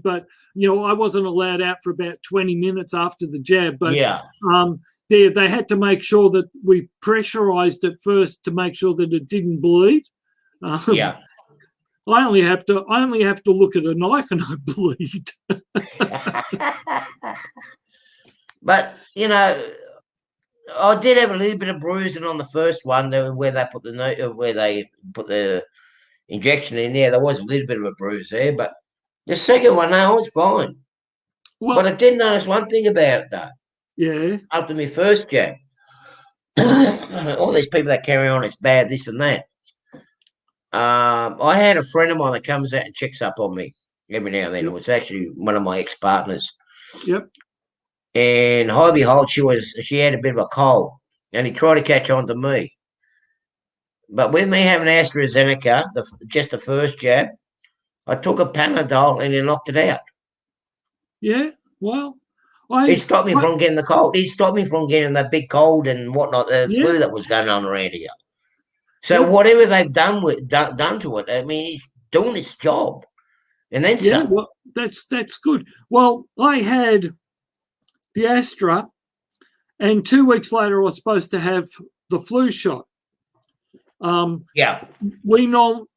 but I wasn't allowed out for about 20 minutes after the jab. But yeah. They had to make sure that we pressurized it first to make sure that it didn't bleed. Yeah. I only have to look at a knife and I bleed. But I did have a little bit of bruising on the first one where they put the injection in there. There was a little bit of a bruise there, but the second one, I was fine. Well, but I did notice one thing about it though. Yeah. After my first jab, all these people that carry on, it's bad, this and that. I had a friend of mine that comes out and checks up on me every now and then. Yep. It was actually one of my ex-partners. Yep. And high behold, she had a bit of a cold, and he tried to catch on to me. But with me having AstraZeneca, just the first jab, I took a Panadol and he knocked it out. Yeah. Well, It stopped me from getting the cold. It stopped me from getting that big cold and whatnot, the flu that was going on around here. So whatever they've done to it, I mean, it's doing its job. And then some. Well, that's good. Well, I had the Astra, and 2 weeks later I was supposed to have the flu shot. Yeah.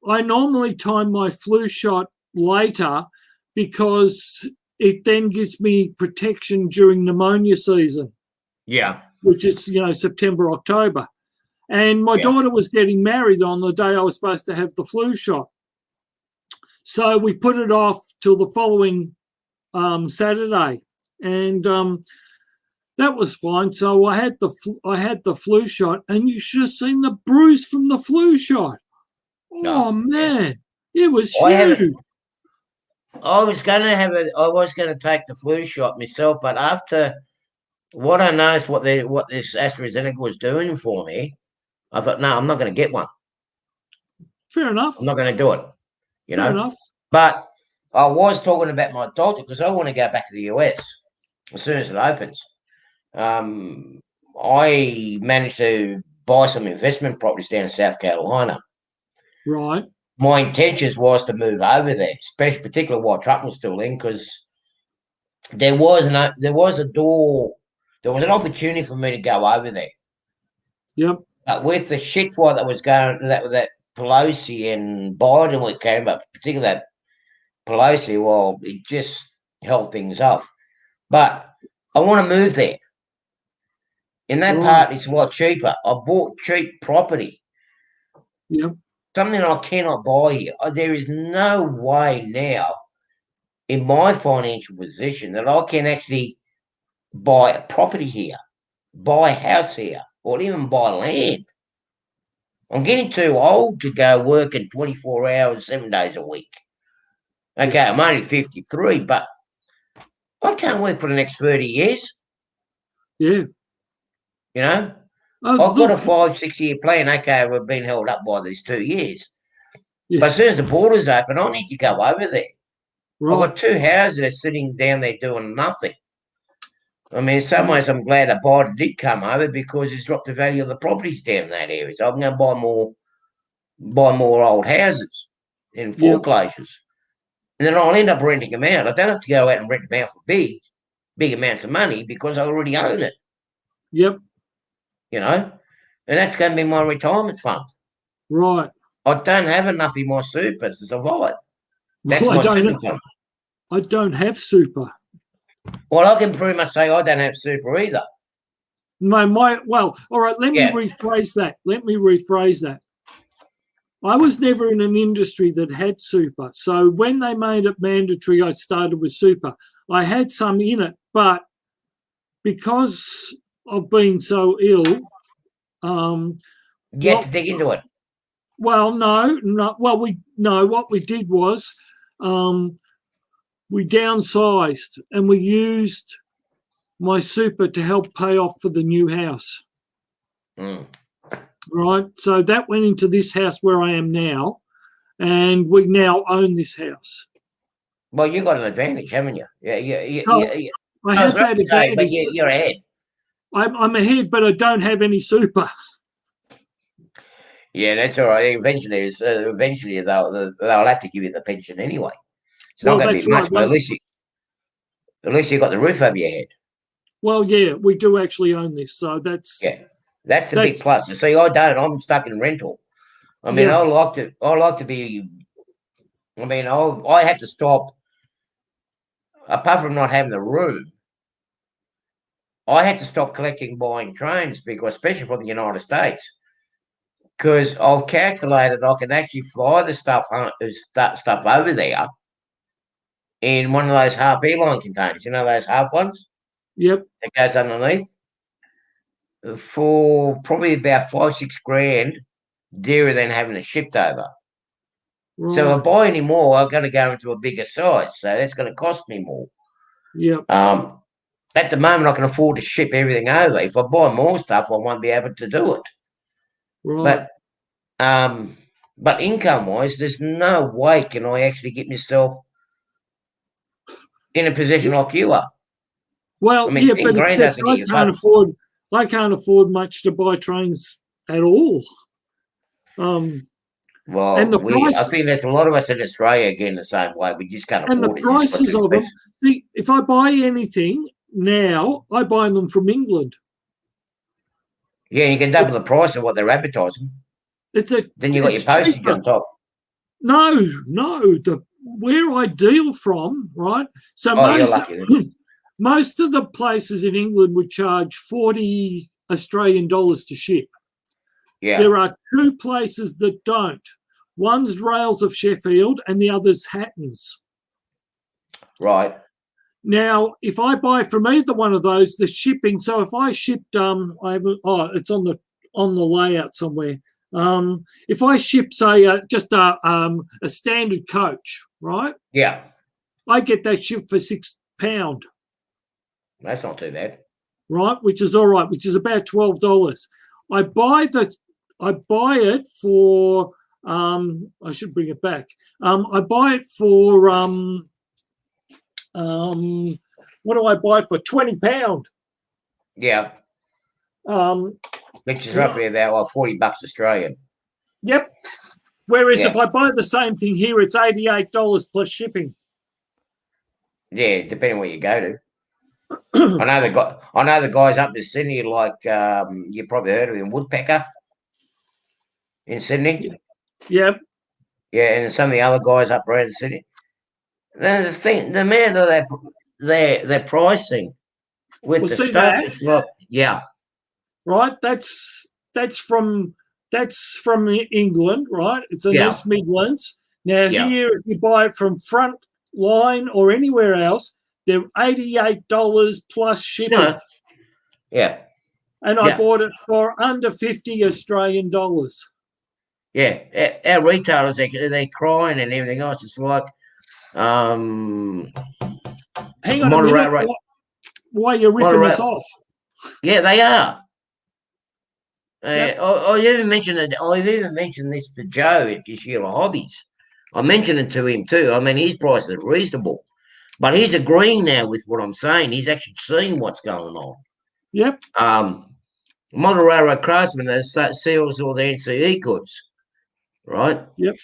I normally time my flu shot later because it then gives me protection during pneumonia season. Yeah. Which is, September, October. And my daughter was getting married on the day I was supposed to have the flu shot. So we put it off till the following Saturday. And that was fine. So I had the flu shot, and you should have seen the bruise from the flu shot. Oh man, it was huge. I was going to take the flu shot myself, but after what I noticed, what this AstraZeneca was doing for me, I thought, no, I'm not going to get one. Fair enough. I'm not going to do it. Fair enough. But I was talking about my doctor because I want to go back to the US as soon as it opens. I managed to buy some investment properties down in South Carolina. Right. My intentions was to move over there, particularly while Trump was still in, because there was an opportunity for me to go over there. Yep. But with the shit fight that was going, that Pelosi and Biden what came up, particularly that Pelosi, well, it just held things off. But I want to move there. In that part, it's a lot cheaper. I bought cheap property. Yep. Something I cannot buy here. There is no way now in my financial position that I can actually buy a property here, buy a house here, or even buy land. I'm getting too old to go working 24 hours, 7 days a week. Okay, I'm only 53, but I can't work for the next 30 years. Yeah. I've got a Look, 5-6 year plan. Okay, we've been held up by these 2 years. yeah, But as soon as the borders open, I need to go over there. I've right. got 2 houses that are sitting down there doing nothing. I mean, in some ways, I'm glad a buyer did come over because it's dropped the value of the properties down in that area. So I'm going to buy more old houses in Yep. foreclosures. And then I'll end up renting them out. I don't have to go out and rent them out for big amounts of money because I already own it, Yep. you know? And that's going to be my retirement fund. Right. I don't have enough in my super to survive. That's Well, my super fund. I don't have super. Well, I can pretty much say I don't have super either. No, well, all right, let me rephrase that. I was never in an industry that had super. So when they made it mandatory, I started with super. I had some in it, but because of being so ill, You have to dig into it. well, no. What we did was we downsized and we used my super to help pay off for the new house. Mm. Right. So that went into this house where I am now, and we now own this house. Well, you got an advantage, haven't you? Yeah. I have that advantage. But you're ahead. I'm ahead, but I don't have any super. Yeah, that's all right. Eventually they'll have to give you the pension anyway. It's not going to be much, but at least you got the roof over your head. Well, yeah, we do actually own this, so that's the big plus. You see, I don't. I'm stuck in rental. I mean, I like to be. I mean, I had to stop. Apart from not having the room, I had to stop buying trains because, especially from the United States, because I've calculated I can actually fly the stuff over there in one of those half airline containers. You know those half ones? Yep. That goes underneath for probably about 5-6 grand dearer than having it shipped over. Right. So if I buy any more, I'm going to go into a bigger size. So that's going to cost me more. Yep. At the moment, I can afford to ship everything over. If I buy more stuff, I won't be able to do it. Right. But income-wise, there's no way can I actually get myself in a position like you are. Well, I mean, yeah, but except I can't afford much to buy trains at all. Well, and I think there's a lot of us in Australia again the same way. We just can't afford it. And the prices of them. See, if I buy anything now, I buy them from England. Yeah, you can double the price of what they're advertising. Then you got your postage cheaper on top. No. Where I deal from, right? So you're lucky. Most of the places in England would charge 40 Australian dollars to ship. Yeah. There are 2 places that don't. One's Rails of Sheffield and the other's Hattons. Right. Now, if I buy from either one of those, the shipping. So if I shipped, it's on the layout somewhere. If I ship, say, just a standard coach, right? Yeah. I get that shipped for £6. That's not too bad. Right, which is all right, which is about $12. I buy it for I should bring it back. I buy it for what do I buy it for? £20. Yeah. Which is roughly about $40 Australian. Yep. Whereas if I buy the same thing here, it's $88 plus shipping. Yeah, depending where you go to. I know the guys up in Sydney, like you probably heard of him, Woodpecker in Sydney. Yep. Yeah, and some of the other guys up around the city. The amount of their pricing with the stuff, it's like, yeah. Right, that's from England, right? It's in East Midlands. Now here, if you buy it from Frontline or anywhere else, they're $88 plus shipping. No. Yeah. And I bought it for under 50 Australian dollars. Yeah, our retailers, they're crying and everything else. It's like, hang on a minute. Why are you ripping us off? Yeah, they are. Yep. I've even mentioned this to Joe at Sheila Hobbies. I mentioned it to him too. I mean, his price is reasonable, but he's agreeing now with what I'm saying. He's actually seeing what's going on. Yep. Model railroad craftsmen that sells all the NCE goods, right? Yep.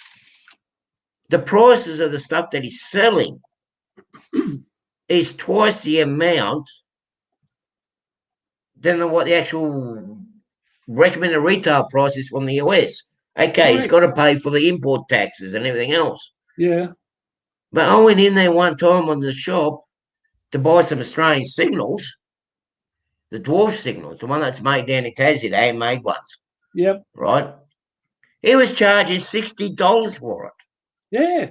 The prices of the stuff that he's selling is twice the amount than what the actual recommended retail price is from the US. Okay, he's Correct. got to pay for the import taxes and everything else. Yeah. But I went in there one time on the shop to buy some Australian signals, the dwarf signals, the one that's made down in Tassie, the handmade ones, Yep. right? He was charging $60 for it. Yeah.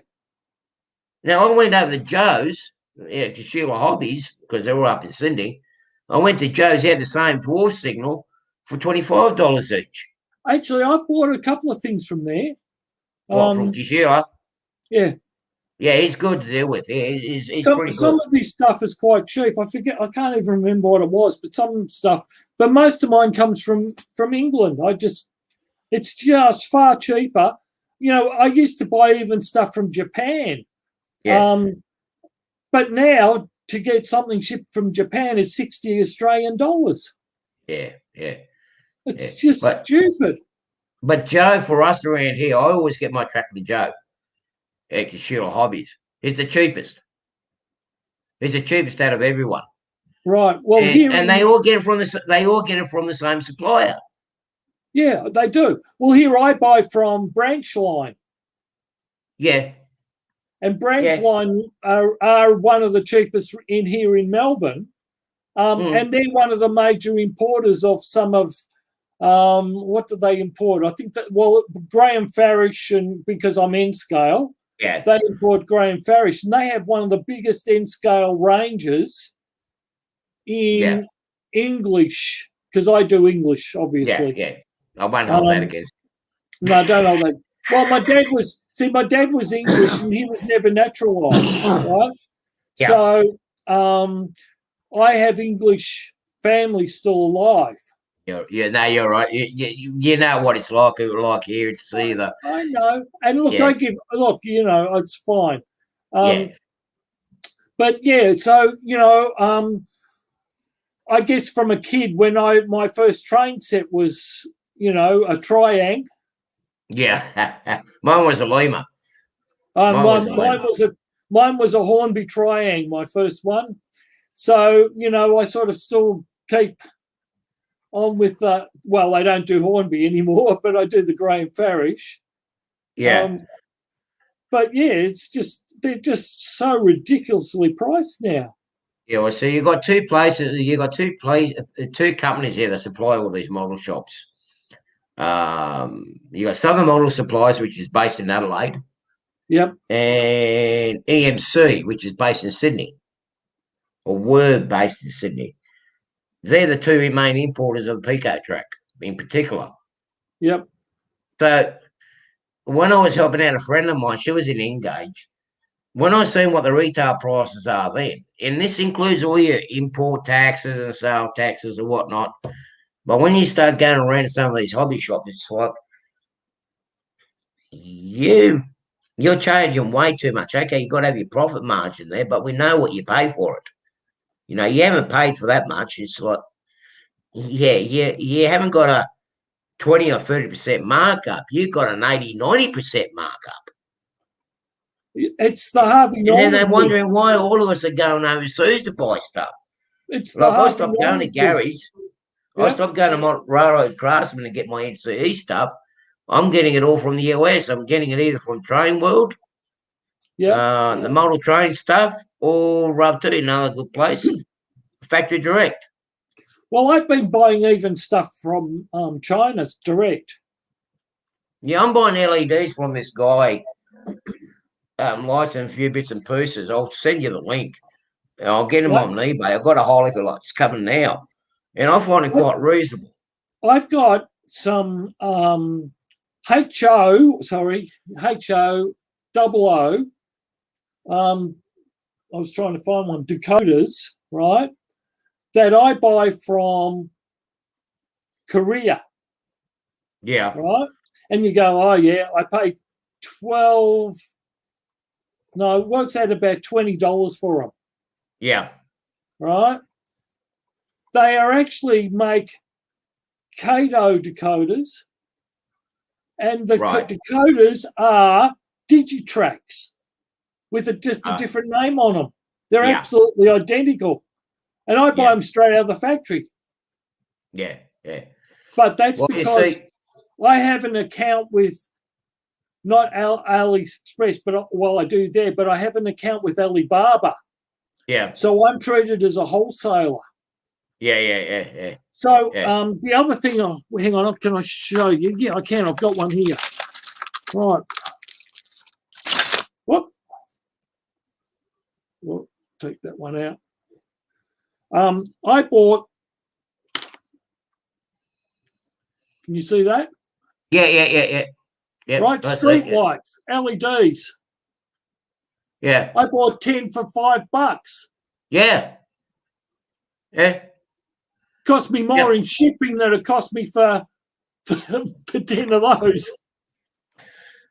Now, I went over to Joe's, to Sheila Hobbies, because they were up in Sydney. I went to Joe's, he had the same dwarf signal for $25 each. Actually, I bought a couple of things from there. What, from Sheila? Yeah. Yeah, he's good to deal with. He's pretty Some good. of this stuff is quite cheap. I forget. I can't even remember what it was, but some stuff. But most of mine comes from England. It's just far cheaper. You know, I used to buy even stuff from Japan. Yeah. But now to get something shipped from Japan is 60 Australian dollars. Yeah, yeah. It's just stupid. But Joe, for us around here, I always get my tractor to Joe at Sheila Hobbies. He's the cheapest. He's the cheapest out of everyone. Right. Well, and they all get it from the same supplier. Yeah, they do. Well, here I buy from Branchline. Yeah. And Branchline are one of the cheapest in here in Melbourne. And they're one of the major importers of some of, what do they import? I think Graham Farish, and because I'm N-scale, they import Graham Farish, and they have one of the biggest N-scale ranges in English, because I do English, obviously. Yeah. I won't hold that against you. No, don't hold that. Well, my dad was English and he was never naturalised, right? Yeah. So I have English family still alive. You're right. You know what it's like here. It's either. I know. And look, it's fine. But yeah, so, I guess from a kid, when my first train set was, a Triang. Yeah, mine was a Lima. Mine was a Hornby Triang, my first one. So, I sort of still keep on with they don't do Hornby anymore, but I do the Graham Farish. Yeah. But yeah, they're just so ridiculously priced now. Yeah, well, so you've got two places. You've got two companies here that supply all these model shops. You got Southern Model Supplies, which is based in Adelaide. Yep. And EMC, which is based in Sydney, or were based in Sydney. They're the two main importers of the Pico track, in particular. Yep. So when I was helping out a friend of mine, she was in Engage. When I seen what the retail prices are then, and this includes all your import taxes and sale taxes and whatnot, but when you start going around to some of these hobby shops, it's like you're charging way too much. Okay, you've got to have your profit margin there, but we know what you pay for it. You haven't paid for that much. It's like, you haven't got a 20 or 30% markup. You've got an 80, 90% markup. It's the Harvey Norman. And then they're wondering why all of us are going overseas to buy stuff. It's like I stopped going to Gary's. Yeah. I stopped going to Railroad Craftsman to get my NCE stuff. I'm getting it all from the US. I'm getting it either from Train World, the model train stuff, or Rub2, another good place, Factory Direct. Well, I've been buying even stuff from China direct. Yeah, I'm buying LEDs from this guy, lights and a few bits and pieces. I'll send you the link. I'll get them on eBay. I've got a whole heap of lights coming now, and I find it quite reasonable. I've got some HO00. I was trying to find one, Dakotas, right, that I buy from Korea. Yeah. right? And you go, oh yeah, I paid 12. No, it works out about $20 for them, Yeah. right? They are actually make Kato decoders, and the Right. decoders are Digitrax with just a different name on them. They're Yeah. absolutely identical, and I buy Yeah. them straight out of the factory. Yeah. Yeah. But that's Well, you because see, I have an account with not AliExpress, but I do there, but I have an account with Alibaba. yeah. So I'm treated as a wholesaler. Yeah. Yeah. Yeah. Yeah. So Yeah. the other thing, hang on, can I show you? Yeah, I can. I've got one here. Right. Whoop. We'll take that one out. I bought. Can you see that? Yeah. Yeah. Yeah. Yeah. Yeah. Right, I see, street yeah. lights, LEDs. Yeah. I bought 10 for $5. Yeah. Yeah. Cost me more Yeah. in shipping than it cost me for 10 of those.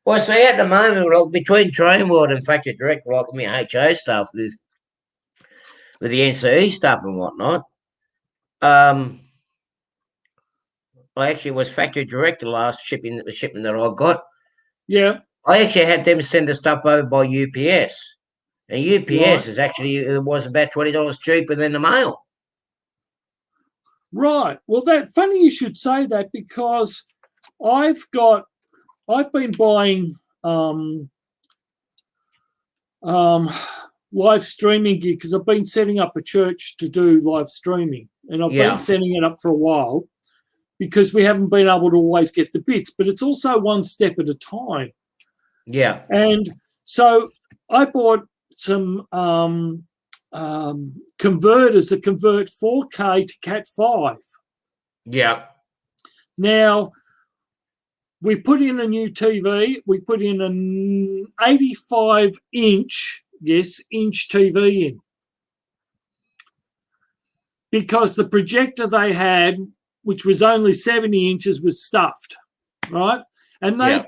Well, see, at the moment, like, between Train World and Factory Direct, like my HO stuff with the NCE stuff and whatnot, I actually was Factory Direct the last shipment that I got. Yeah. I actually had them send the stuff over by UPS, and UPS Right. is actually it was about $20 cheaper than the mail. Right. Well, that funny you should say that, because I've been buying live streaming gear because I've been setting up a church to do live streaming, and I've Yeah. been setting it up for a while because we haven't been able to always get the bits, but it's also one step at a time. Yeah. And so I bought some converters that convert 4K to Cat5. Yeah. Now, we put in a new TV. We put in an 85-inch, inch TV in, because the projector they had, which was only 70 inches, was stuffed, right? And Yeah.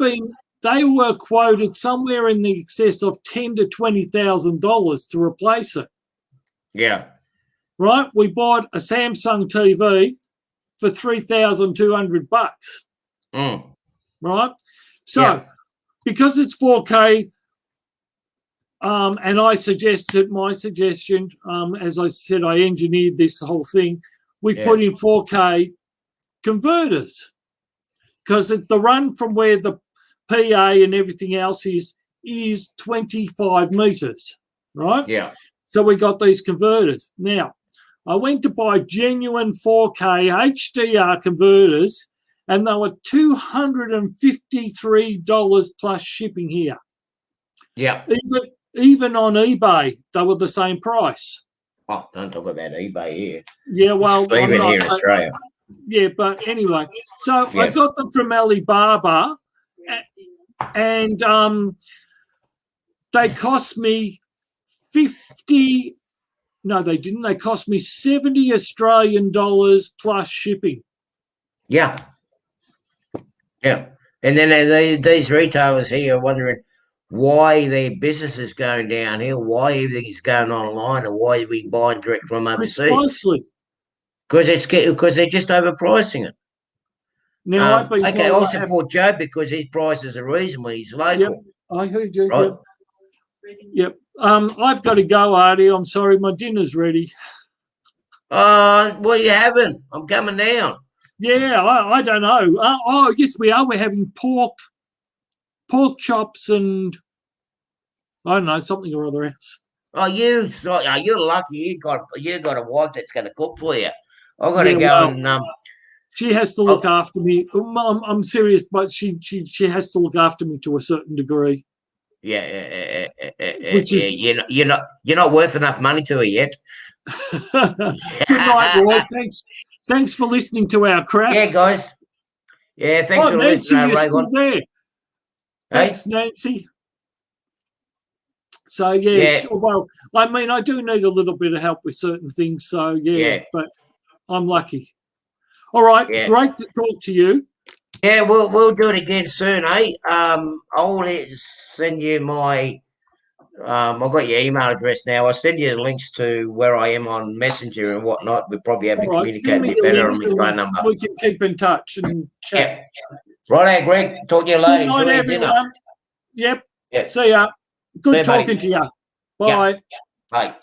they were quoted somewhere in the excess of $10,000 to $20,000 to replace it. Yeah. Right? We bought a Samsung TV for $3,200. Mm. Right? So, Yeah. because it's 4K, and my suggestion, as I said, I engineered this whole thing. We put in 4K converters, because the run from where the PA and everything else is 25 meters, right? Yeah. So we got these converters. Now, I went to buy genuine 4K HDR converters, and they were $253 plus shipping here. Yeah. Even on eBay, they were the same price. Oh, don't talk about eBay here. Yeah, well, Even here in Australia. Yeah, but anyway, so I Yes. got them from Alibaba, and they cost me 50. No, they didn't. They cost me 70 Australian dollars plus shipping. Yeah. Yeah. And then these retailers here are wondering why their business is going downhill, why everything is going online, and why we buying direct from overseas. Precisely. Because they're just overpricing it. Now, I've been okay, told I support Joe because his prices are reasonable. He's local. Yep, I heard you. Right? Yep. I've got to go, Artie. I'm sorry, my dinner's ready. Well, you haven't. I'm coming down. Yeah, I don't know. Oh, yes, we are. We're having pork chops and I don't know, something or other else. Oh, you're lucky. You got a wife that's going to cook for you. I've got to go and she has to look after me. I'm serious, but she has to look after me to a certain degree. Yeah. Which is you're not worth enough money to her yet. Good night, Roy. Thanks for listening to our crap. Yeah, guys. Yeah, thanks for Nancy, listening, you're still there. Thanks, Hey? Nancy. So yeah, sure, well, I mean, I do need a little bit of help with certain things. So yeah. But I'm lucky. All right, great to talk to you. Yeah, we'll do it again soon, eh? I'll send you my. I've got your email address now. I'll send you the links to where I am on Messenger and whatnot. We probably have to All right, communicate send a me bit the better on links my phone and number. we can keep in touch and chat. Yep. Right, Greg. Talk to you Good later. night, Enjoy your dinner. everyone. Yep. Yep. See ya. See Good you, buddy. talking to you. Yeah. Bye. Bye.